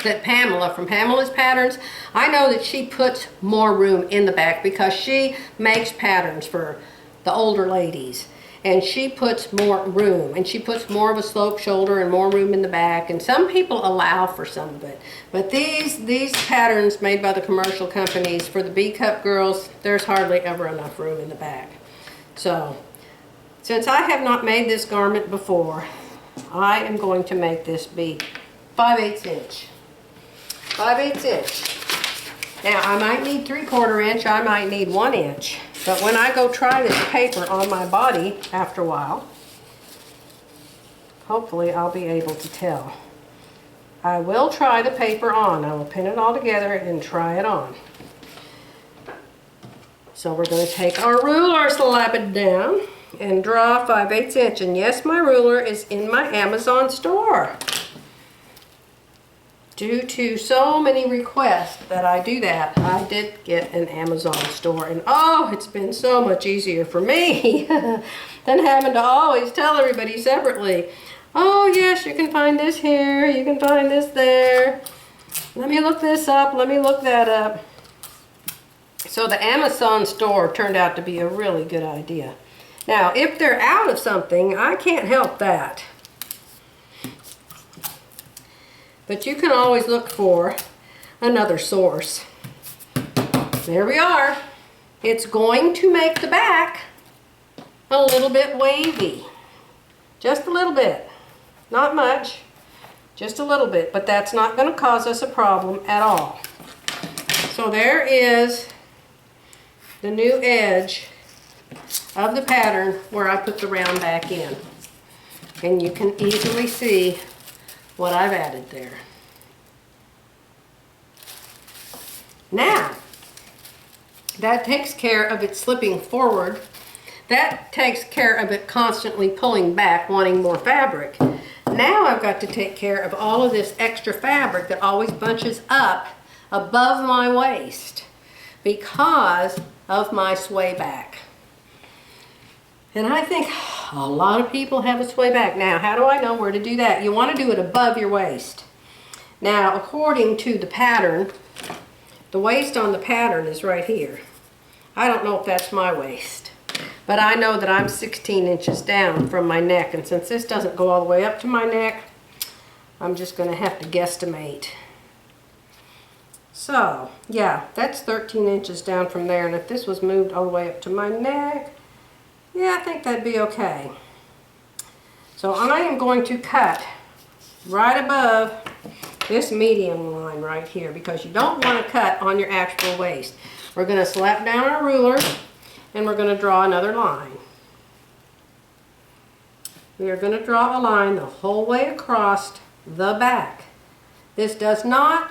that Pamela, from Pamela's Patterns, I know that she puts more room in the back because she makes patterns for the older ladies. And she puts more room, and she puts more of a slope shoulder and more room in the back, and some people allow for some of it. But these patterns made by the commercial companies for the B-cup girls, there's hardly ever enough room in the back. So, since I have not made this garment before, I am going to make this be 5/8 inch. 5/8 inch. Now, I might need 3/4 inch, I might need 1 inch. But when I go try this paper on my body after a while, hopefully I'll be able to tell. I will try the paper on. I will pin it all together and try it on. So we're going to take our ruler, slap it down, and draw 5/8 inch. And yes, my ruler is in my Amazon store. due to so many requests that I do that, I did get an Amazon store, and oh, it's been so much easier for me than having to always tell everybody separately. Oh yes, you can find this here, you can find this there. Let me look this up, let me look that up. So the Amazon store turned out to be a really good idea. Now, if they're out of something, I can't help that. But you can always look for another source. There we are. It's going to make the back a little bit wavy. Just a little bit. Not much. Just a little bit. But that's not going to cause us a problem at all. So there is the new edge of the pattern where I put the round back in. And you can easily see what I've added there. Now, that takes care of it slipping forward. That takes care of it constantly pulling back, wanting more fabric. Now I've got to take care of all of this extra fabric that always bunches up above my waist because of my sway back. And I think a lot of people have a sway back. Now, how do I know where to do that? You want to do it above your waist. Now, according to the pattern, the waist on the pattern is right here. I don't know if that's my waist, but I know that I'm 16 inches down from my neck, and since this doesn't go all the way up to my neck, I'm just going to have to guesstimate. So, yeah, that's 13 inches down from there, and if this was moved all the way up to my neck, yeah, I think that'd be okay. So I am going to cut right above this medium line right here because you don't want to cut on your actual waist. We're going to slap down our ruler and we're going to draw another line. We are going to draw a line the whole way across the back. This does not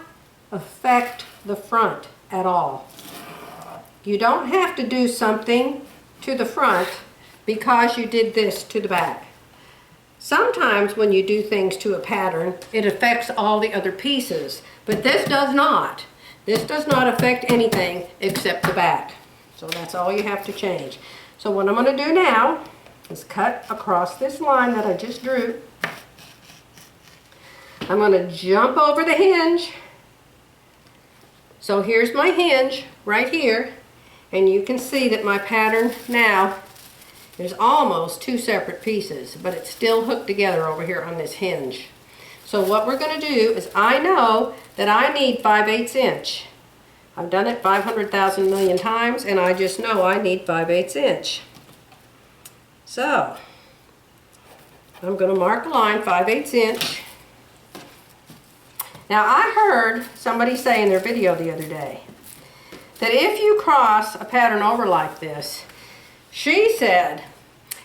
affect the front at all. You don't have to do something to the front because you did this to the back. Sometimes when you do things to a pattern, it affects all the other pieces, but this does not. This does not affect anything except the back. So that's all you have to change. So what I'm going to do now is cut across this line that I just drew. I'm going to jump over the hinge. So here's my hinge right here, and you can see that my pattern now is almost two separate pieces, but it's still hooked together over here on this hinge. So what we're going to do is, I know that I need 5/8 inch. I've done it 500,000 million times, and I just know I need 5/8 inch. So I'm going to mark a line 5/8 inch. Now I heard somebody say in their video the other day that if you cross a pattern over like this, she said,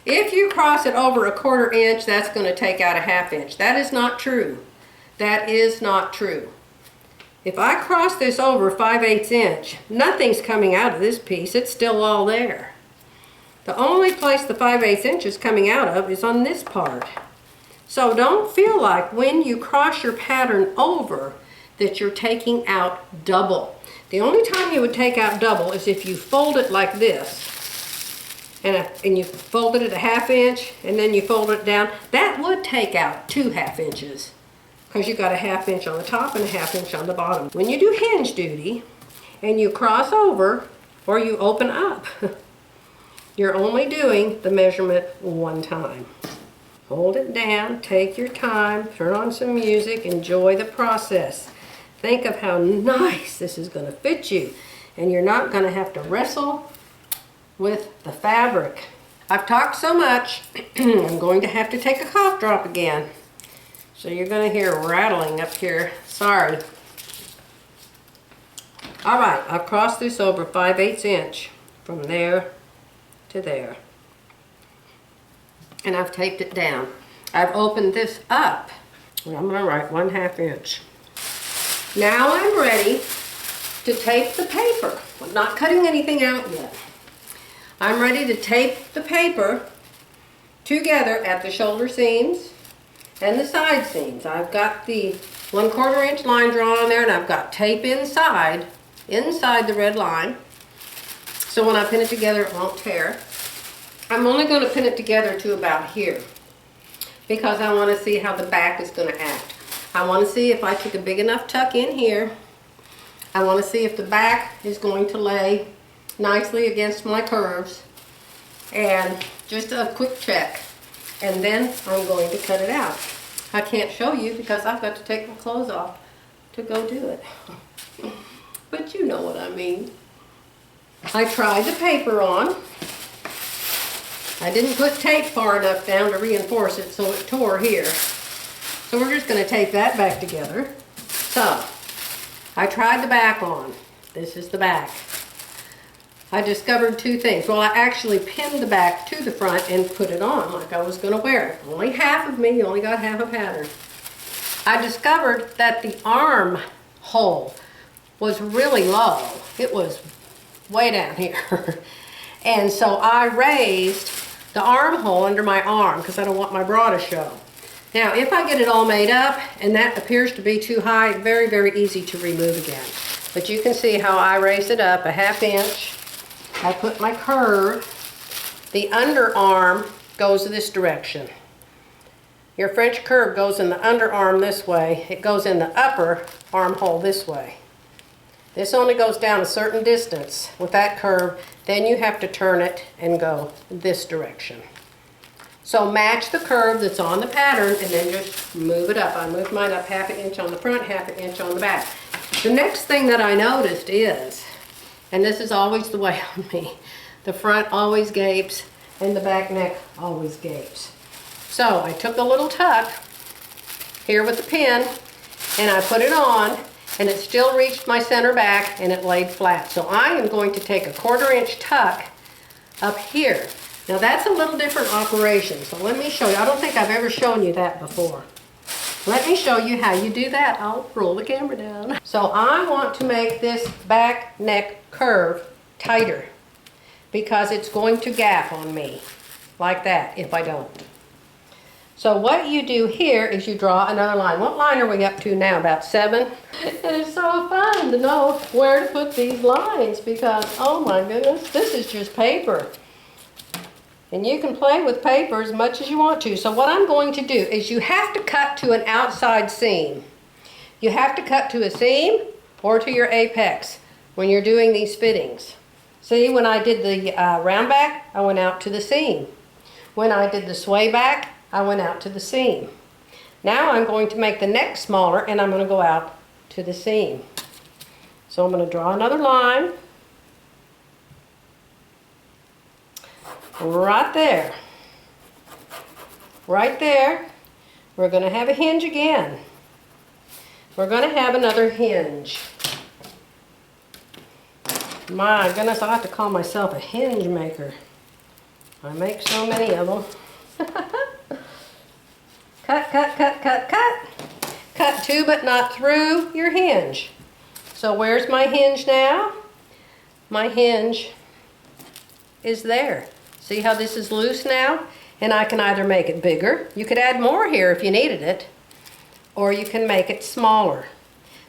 if you cross it over 1/4 inch, that's going to take out a 1/2 inch. That is not true. That is not true. If I cross this over 5/8 inch, nothing's coming out of this piece. It's still all there. The only place the 5/8 inch is coming out of is on this part. So don't feel like when you cross your pattern over that you're taking out double. The only time you would take out double is if you fold it like this. And you fold it at a 1/2 inch, and then you fold it down. That would take out 2 1/2 inches, because you got a 1/2 inch on the top and a 1/2 inch on the bottom. When you do hinge duty, and you cross over, or you open up, you're only doing the measurement one time. Hold it down, take your time, turn on some music, enjoy the process. Think of how nice this is going to fit you, and you're not going to have to wrestle with the fabric. I've talked so much, I'm going to have to take a cough drop again. So you're going to hear rattling up here. Sorry. Alright, I've crossed this over 5/8 inch from there to there. And I've taped it down. I've opened this up, and I'm going to write 1/2 inch. Now I'm ready to tape the paper. I'm not cutting anything out yet. I'm ready to tape the paper together at the shoulder seams and the side seams. I've got the 1/4 inch line drawn on there, and I've got tape inside the red line. So when I pin it together, it won't tear. I'm only going to pin it together to about here because I want to see how the back is going to act. I want to see if I took a big enough tuck in here. I want to see if the back is going to lay nicely against my curves, and just a quick check, and then I'm going to cut it out. I can't show you because I've got to take my clothes off to go do it. But you know what I mean. I tried the paper on. I didn't put tape far enough down to reinforce it, so it tore here. So we're just going to tape that back together. So, I tried the back on. This is the back. I discovered two things. Well, I actually pinned the back to the front and put it on like I was going to wear it. Only half of me, you only got half a pattern. I discovered that the armhole was really low. It was way down here. And so I raised the armhole under my arm because I don't want my bra to show. Now, if I get it all made up and that appears to be too high, very, very easy to remove again. But you can see how I raised it up a 1/2 inch. I put my curve. The underarm goes this direction. Your French curve goes in the underarm this way. It goes in the upper armhole this way. This only goes down a certain distance with that curve. Then you have to turn it and go this direction. So match the curve that's on the pattern and then just move it up. I moved mine up 1/2 inch on the front, 1/2 inch on the back. The next thing that I noticed is, and this is always the way on me, the front always gapes and the back neck always gapes. So I took a little tuck here with the pin and I put it on, and it still reached my center back and it laid flat. So I am going to take a 1/4 inch tuck up here. Now that's a little different operation, so let me show you. I don't think I've ever shown you that before. Let me show you how you do that. I'll roll the camera down. So I want to make this back neck curve tighter because it's going to gap on me like that if I don't. So what you do here is you draw another line. What line are we up to now? About 7? And it's so fun to know where to put these lines because, oh my goodness, this is just paper. And you can play with paper as much as you want to. So what I'm going to do is you have to cut to an outside seam. You have to cut to a seam or to your apex when you're doing these fittings. See, when I did the round back, I went out to the seam. When I did the sway back, I went out to the seam. Now I'm going to make the neck smaller and I'm going to go out to the seam. So I'm going to draw another line. Right there. Right there. We're going to have a hinge again. We're going to have another hinge. My goodness, I have to call myself a hinge maker. I make so many of them. Cut, cut, cut, cut, cut. Cut to but not through your hinge. So where's my hinge now? My hinge is there. See how this is loose now? And I can either make it bigger. You could add more here if you needed it. Or you can make it smaller.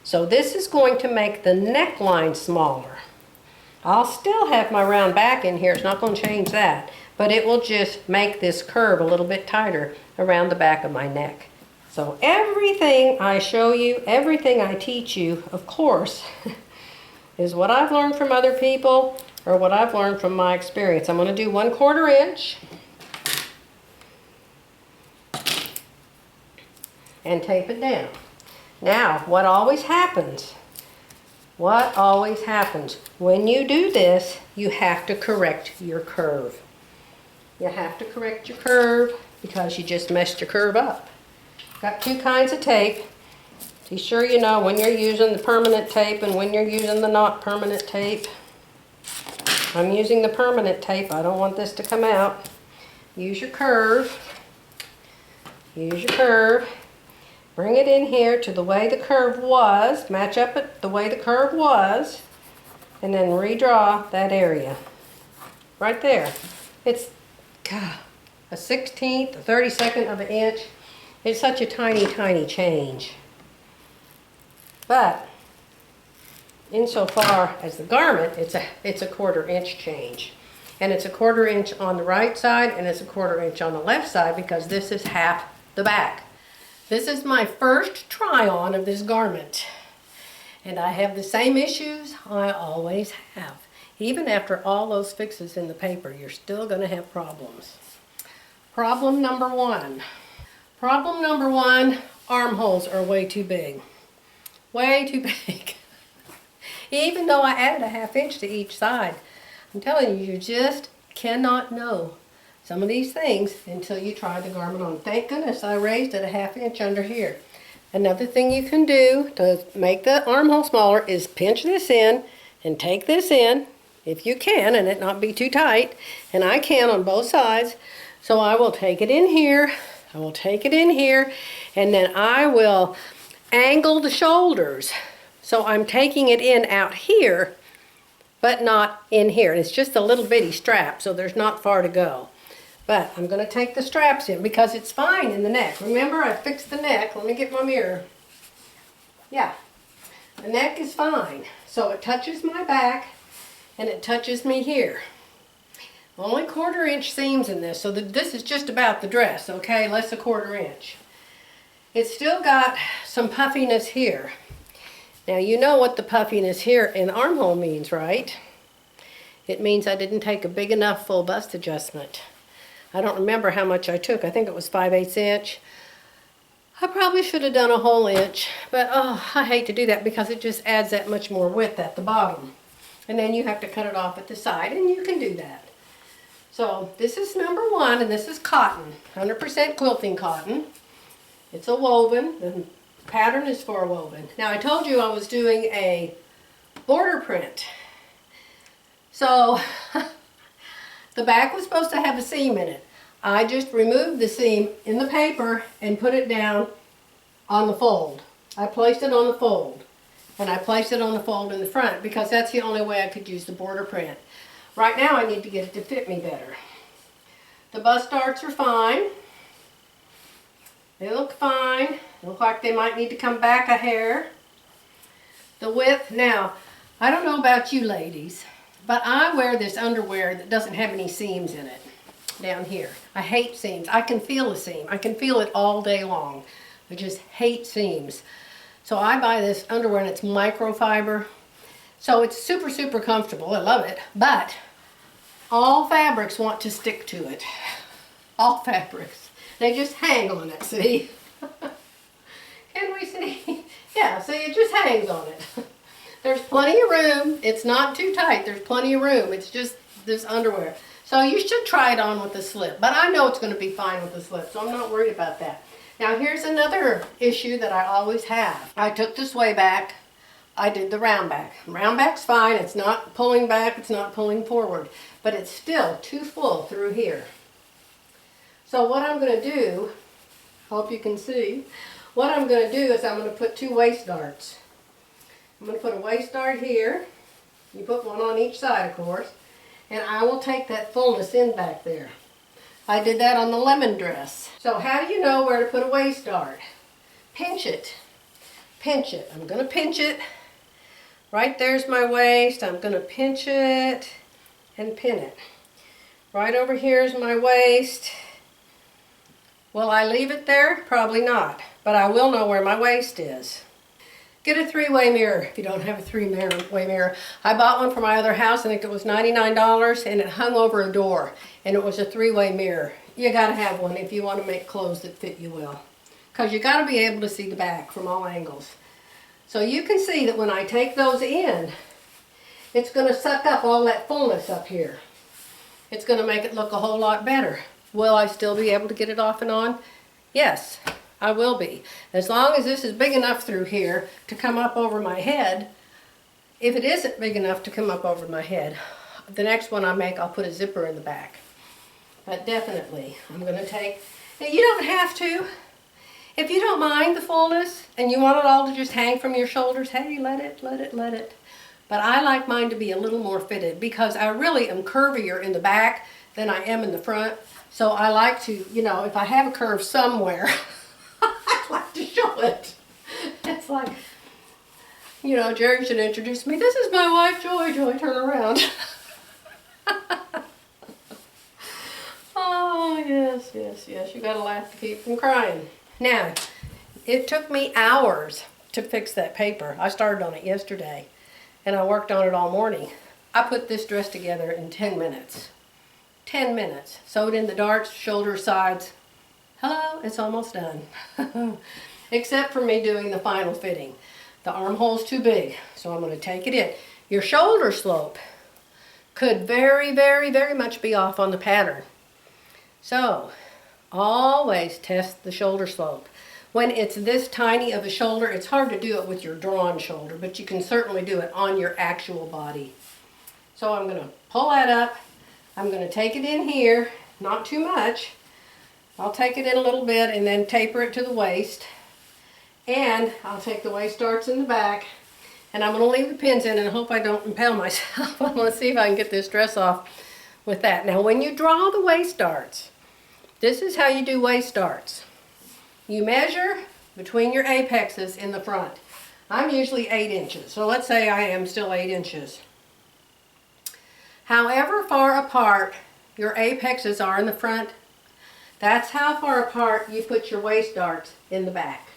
So this is going to make the neckline smaller. I'll still have my round back in here. It's not going to change that. But it will just make this curve a little bit tighter around the back of my neck. So everything I show you, everything I teach you, of course, is what I've learned from other people or what I've learned from my experience. I'm going to do 1/4 inch and tape it down. Now, what always happens when you do this, you have to correct your curve. You have to correct your curve because you just messed your curve up. Got 2 kinds of tape. Be sure you know when you're using the permanent tape and when you're using the not permanent tape. I'm using the permanent tape. I don't want this to come out. Use your curve. Use your curve. Bring it in here to the way the curve was. Match up it the way the curve was. And then redraw that area. Right there. It's a 1/16, a 32nd of an inch. It's such a tiny, tiny change. But insofar as the garment, it's a 1/4 inch change. And it's a 1/4 inch on the right side and it's a 1/4 inch on the left side because this is half the back. This is my first try on of this garment. And I have the same issues I always have. Even after all those fixes in the paper, you're still going to have problems. Problem number one. Problem number one, armholes are way too big. Way too big. Even though I added a 1/2 inch to each side, I'm telling you, you just cannot know some of these things until you try the garment on. Thank goodness I raised it a 1/2 inch under here. Another thing you can do to make the armhole smaller is pinch this in and take this in, if you can, and it not be too tight. And I can on both sides. So I will take it in here, I will take it in here, and then I will angle the shoulders. So I'm taking it in out here, but not in here. It's just a little bitty strap, so there's not far to go. But I'm going to take the straps in because it's fine in the neck. Remember, I fixed the neck. Let me get my mirror. Yeah, the neck is fine. So it touches my back and it touches me here. Only 1/4 inch seams in this, so this is just about the dress, okay? Less a 1/4 inch. It's still got some puffiness here. Now you know what the puffiness here in armhole means, right? It means I didn't take a big enough full bust adjustment. I don't remember how much I took. I think it was 5/8 inch. I probably should have done a whole inch, but oh, I hate to do that because it just adds that much more width at the bottom. And then you have to cut it off at the side, and you can do that. So this is number one, and this is cotton, 100% quilting cotton. It's a woven. The pattern is for a woven. Now I told you I was doing a border print. So the back was supposed to have a seam in it. I just removed the seam in the paper and put it down on the fold. I placed it on the fold. And I placed it on the fold in the front because that's the only way I could use the border print. Right now I need to get it to fit me better. The bust darts are fine. They look fine. They look like they might need to come back a hair. The width, now, I don't know about you ladies, but I wear this underwear that doesn't have any seams in it down here. I hate seams. I can feel a seam. I can feel it all day long. I just hate seams. So I buy this underwear and it's microfiber. So it's super, super comfortable. I love it. But all fabrics want to stick to it. All fabrics. They just hang on it, see? Can we see? Yeah, see, it just hangs on it. There's plenty of room. It's not too tight. There's plenty of room. It's just this underwear. So you should try it on with the slip. But I know it's going to be fine with the slip, so I'm not worried about that. Now here's another issue that I always have. I took the sway back. I did the round back. Round back's fine. It's not pulling back. It's not pulling forward. But it's still too full through here. So what I'm going to do, hope you can see, what I'm going to do is I'm going to put 2 waist darts. I'm going to put a waist dart here. You put one on each side, of course. And I will take that fullness in back there. I did that on the lemon dress. So how do you know where to put a waist dart? Pinch it. Pinch it. I'm going to pinch it. Right there's my waist. I'm going to pinch it and pin it. Right over here is my waist. Will I leave it there? Probably not. But I will know where my waist is. Get a 3-way mirror if you don't have a 3-way mirror. I bought one for my other house. I think it was $99 and it hung over a door. And it was a 3-way mirror. You got to have one if you want to make clothes that fit you well. Because you got to be able to see the back from all angles. So you can see that when I take those in, it's going to suck up all that fullness up here. It's going to make it look a whole lot better. Will I still be able to get it off and on? Yes, I will be. As long as this is big enough through here to come up over my head. If it isn't big enough to come up over my head, the next one I make, I'll put a zipper in the back. But definitely, I'm going to take, now you don't have to. If you don't mind the fullness and you want it all to just hang from your shoulders, hey, let it. But I like mine to be a little more fitted because I really am curvier in the back than I am in the front. So I like to, you know, if I have a curve somewhere, it. It's like, you know, Jerry should introduce me. This is my wife, Joy. Joy, turn around. Oh, yes, yes, yes. You gotta laugh to keep from crying. Now, it took me hours to fix that paper. I started on it yesterday, and I worked on it all morning. I put this dress together in 10 minutes. 10 minutes. Sewed in the darts, shoulder, sides. Hello, it's almost done. Except for me doing the final fitting. The armhole's too big, so I'm going to take it in. Your shoulder slope could very, very, very much be off on the pattern. So, always test the shoulder slope. When it's this tiny of a shoulder, it's hard to do it with your drawn shoulder, but you can certainly do it on your actual body. So I'm going to pull that up. I'm going to take it in here, not too much. I'll take it in a little bit and then taper it to the waist. And I'll take the waist darts in the back, and I'm going to leave the pins in and hope I don't impale myself. I'm going to see if I can get this dress off with that. Now when you draw the waist darts, this is how you do waist darts. You measure between your apexes in the front. I'm usually 8 inches, so let's say I am still 8 inches. However far apart your apexes are in the front, that's how far apart you put your waist darts in the back.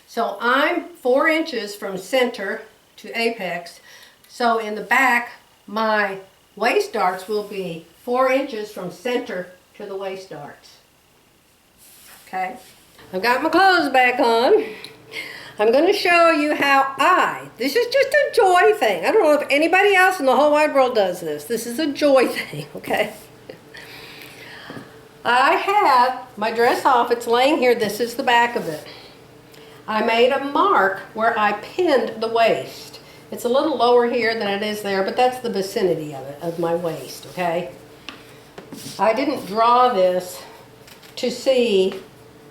So I'm 4 inches from center to apex, so in the back my waist darts will be 4 inches from center to the waist darts. Okay, I've got my clothes back on. I'm going to show you how this is just a joy thing. I don't know if anybody else in the whole wide world does this. This is a joy thing, okay? I have my dress off. It's laying here. This is the back of it. I made a mark where I pinned the waist. It's a little lower here than it is there, but that's the vicinity of it, of my waist, okay? I didn't draw this to see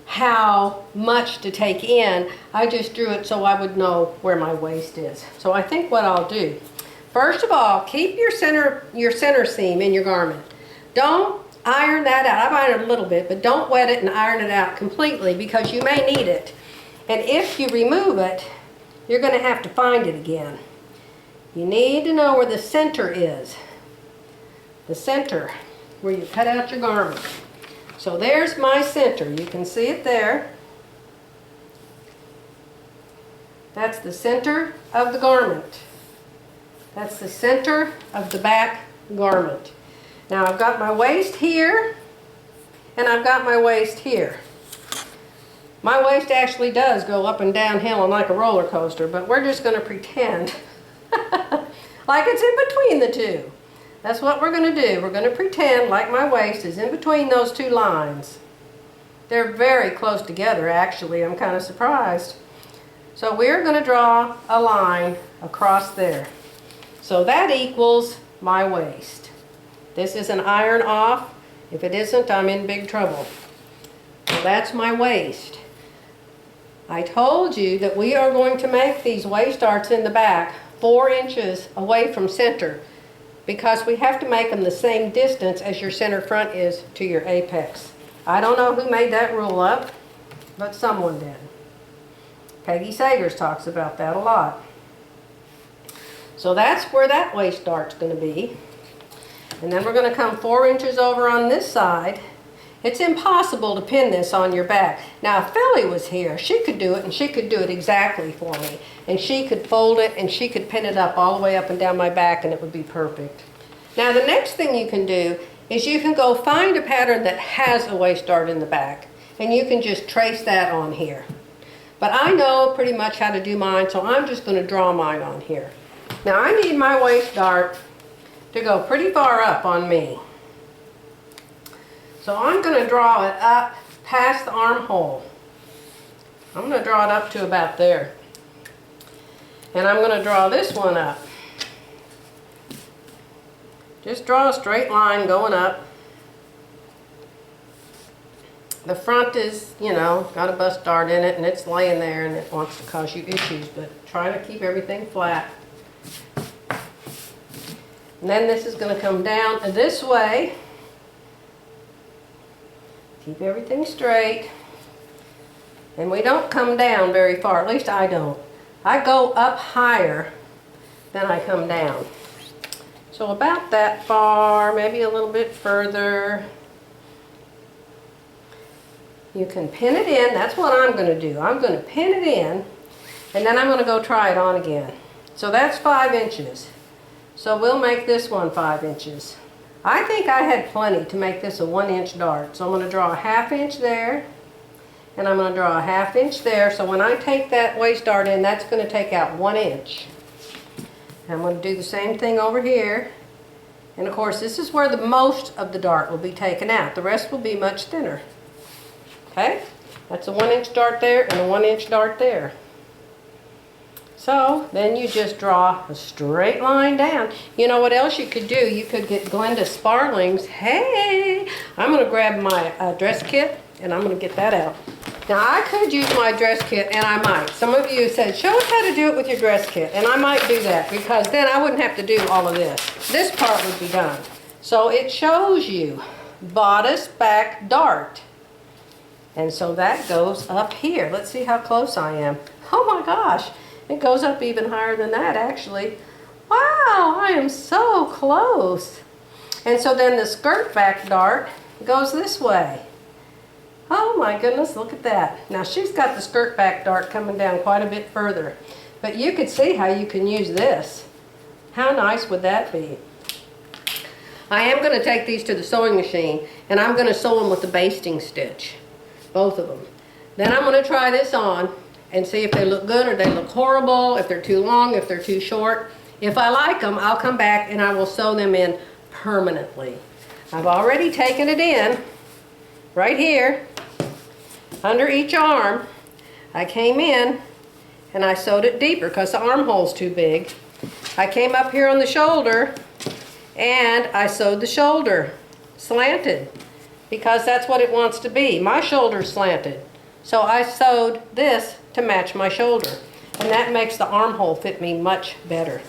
how much to take in. I just drew it so I would know where my waist is. So I think what I'll do, first of all, keep your center seam in your garment. Don't iron that out. I've ironed it a little bit, but don't wet it and iron it out completely because you may need it. And if you remove it, you're going to have to find it again. You need to know where the center is. The center, where you cut out your garment. So there's my center. You can see it there. That's the center of the garment. That's the center of the back garment. Now I've got my waist here, and I've got my waist here. My waist actually does go up and downhill and like a roller coaster, but we're just going to pretend like it's in between the two. That's what we're going to do. We're going to pretend like my waist is in between those two lines. They're very close together, actually. I'm kind of surprised. So we're going to draw a line across there. So that equals my waist. This is an iron off. If it isn't, I'm in big trouble. So that's my waist. I told you that we are going to make these waist darts in the back 4 inches away from center because we have to make them the same distance as your center front is to your apex. I don't know who made that rule up, but someone did. Peggy Sagers talks about that a lot. So that's where that waist dart's going to be. And then we're going to come 4 inches over on this side. It's impossible to pin this on your back. Now if Philly was here, she could do it, and she could do it exactly for me. And she could fold it and she could pin it up all the way up and down my back and it would be perfect. Now the next thing you can do is you can go find a pattern that has a waist dart in the back, and you can just trace that on here. But I know pretty much how to do mine, so I'm just going to draw mine on here. Now I need my waist dart to go pretty far up on me. So I'm going to draw it up past the armhole. I'm going to draw it up to about there. And I'm going to draw this one up. Just draw a straight line going up. The front is, you know, got a bust dart in it and it's laying there and it wants to cause you issues, but try to keep everything flat. And then this is going to come down this way. Keep everything straight. And we don't come down very far, at least I don't. I go up higher than I come down. So about that far, maybe a little bit further. You can pin it in. That's what I'm going to do. I'm going to pin it in, and then I'm going to go try it on again. So that's 5 inches. So we'll make this one 5 inches. I think I had plenty to make this a 1-inch dart. So I'm going to draw a 1/2 inch there, and I'm going to draw a 1/2 inch there. So when I take that waist dart in, that's going to take out 1 inch. And I'm going to do the same thing over here. And of course, this is where the most of the dart will be taken out. The rest will be much thinner. Okay? That's a 1-inch dart there and a 1-inch dart there. So then you just draw a straight line down. You know what else you could do? You could get Glenda Sparling's. Hey, I'm going to grab my dress kit and I'm going to get that out. Now I could use my dress kit, and I might. Some of you said, show us how to do it with your dress kit, and I might do that because then I wouldn't have to do all of this. This part would be done. So it shows you bodice back dart. And so that goes up here. Let's see how close I am. Oh my gosh. It goes up even higher than that, actually. Wow, I am so close. And so then the skirt back dart goes this way. Oh my goodness, look at that. Now she's got the skirt back dart coming down quite a bit further. But you could see how you can use this. How nice would that be? I am going to take these to the sewing machine, and I'm going to sew them with the basting stitch. Both of them. Then I'm going to try this on and see if they look good or they look horrible, if they're too long, if they're too short. If I like them, I'll come back and I will sew them in permanently. I've already taken it in right here under each arm. I came in and I sewed it deeper because the armhole's too big. I came up here on the shoulder and I sewed the shoulder slanted because that's what it wants to be. My shoulder's slanted. So I sewed this to match my shoulder, and that makes the armhole fit me much better.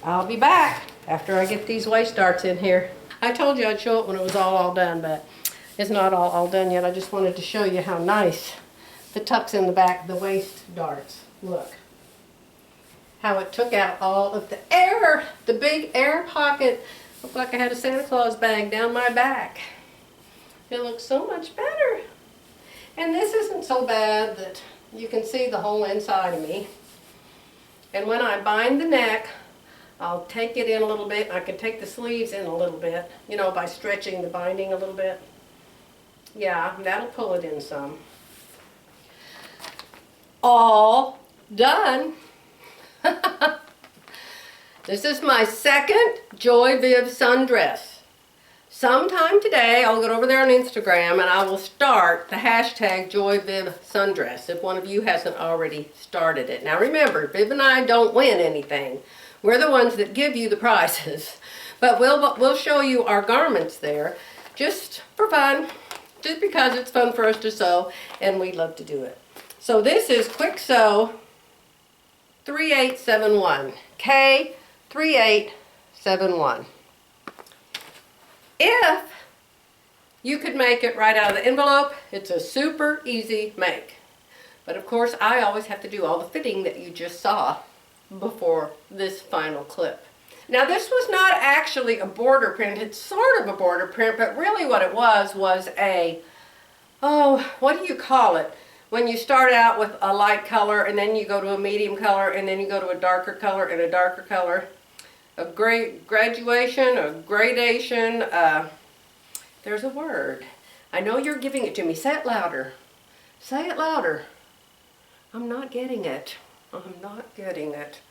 I'll be back after I get these waist darts in here. I told you I'd show it when it was all done, but it's not all done yet. I just wanted to show you how nice the tucks in the back, the waist darts. Look how it took out all of the air, the big air pocket. Looked like I had a Santa Claus bag down my back. It looks so much better. And this isn't so bad that you can see the whole inside of me. And when I bind the neck, I'll take it in a little bit. I can take the sleeves in a little bit, you know, by stretching the binding a little bit. Yeah, that'll pull it in some. All done. This is my second Joy Viv sundress. Sometime today, I'll get over there on Instagram and I will start the hashtag joyvivsundress if one of you hasn't already started it. Now remember, Viv and I don't win anything. We're the ones that give you the prizes. But we'll show you our garments there just for fun, just because it's fun for us to sew and we love to do it. So this is Kwik Sew 3871, K3871. If you could make it right out of the envelope, it's a super easy make. But of course, I always have to do all the fitting that you just saw before this final clip. Now this was not actually a border print. It's sort of a border print, but really what it was a, oh, what do you call it? When you start out with a light color and then you go to a medium color and then you go to a darker color and a darker color. A graduation, a gradation, there's a word. I know you're giving it to me. Say it louder. Say it louder. I'm not getting it. I'm not getting it.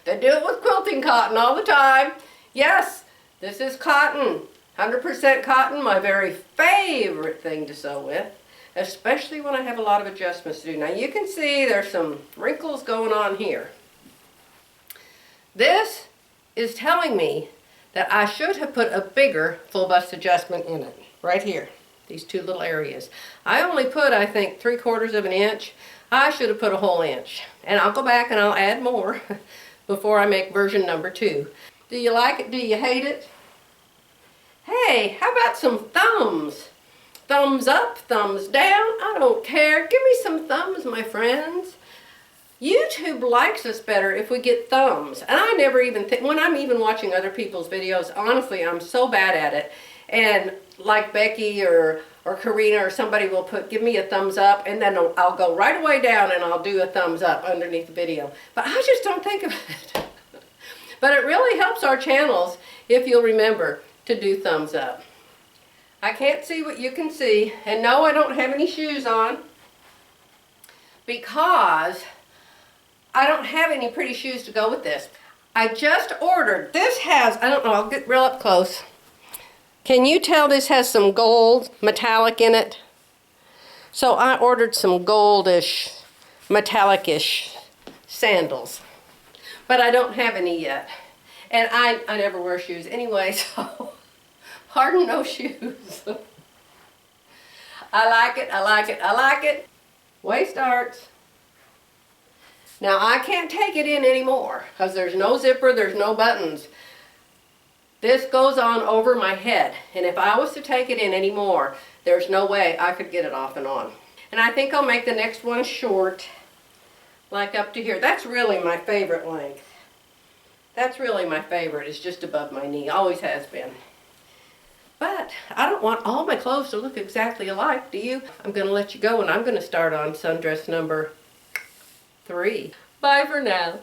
They do it with quilting cotton all the time. Yes, this is cotton. 100% cotton, my very favorite thing to sew with, especially when I have a lot of adjustments to do. Now you can see there's some wrinkles going on here. This is telling me that I should have put a bigger full bust adjustment in it, right here, these two little areas. I only put, I think, 3/4 of an inch. I should have put a whole inch. And I'll go back and I'll add more before I make version number 2. Do you like it? Do you hate it? Hey, how about some thumbs? thumbs up, thumbs down, I don't care. Give me some thumbs, my friends. YouTube likes us better if we get thumbs. And I never even think, when I'm even watching other people's videos, honestly, I'm so bad at it. And like Becky or Karina or somebody will give me a thumbs up, and then I'll go right away down and I'll do a thumbs up underneath the video. But I just don't think of it. But it really helps our channels if you'll remember to do thumbs up. I can't see what you can see, and no, I don't have any shoes on because I don't have any pretty shoes to go with this. I just ordered, this has, I don't know, I'll get real up close. Can you tell this has some gold metallic in it? So I ordered some goldish, metallic-ish sandals. But I don't have any yet. And I never wear shoes anyway, so pardon no shoes. I like it, I like it, I like it. Waist arts. Now I can't take it in anymore because there's no zipper, there's no buttons. This goes on over my head, and if I was to take it in anymore, there's no way I could get it off and on. And I think I'll make the next one short, like up to here. That's really my favorite length. That's really my favorite, it's just above my knee, always has been. But I don't want all my clothes to look exactly alike, do you? I'm going to let you go, and I'm going to start on sundress number 3. Bye for now.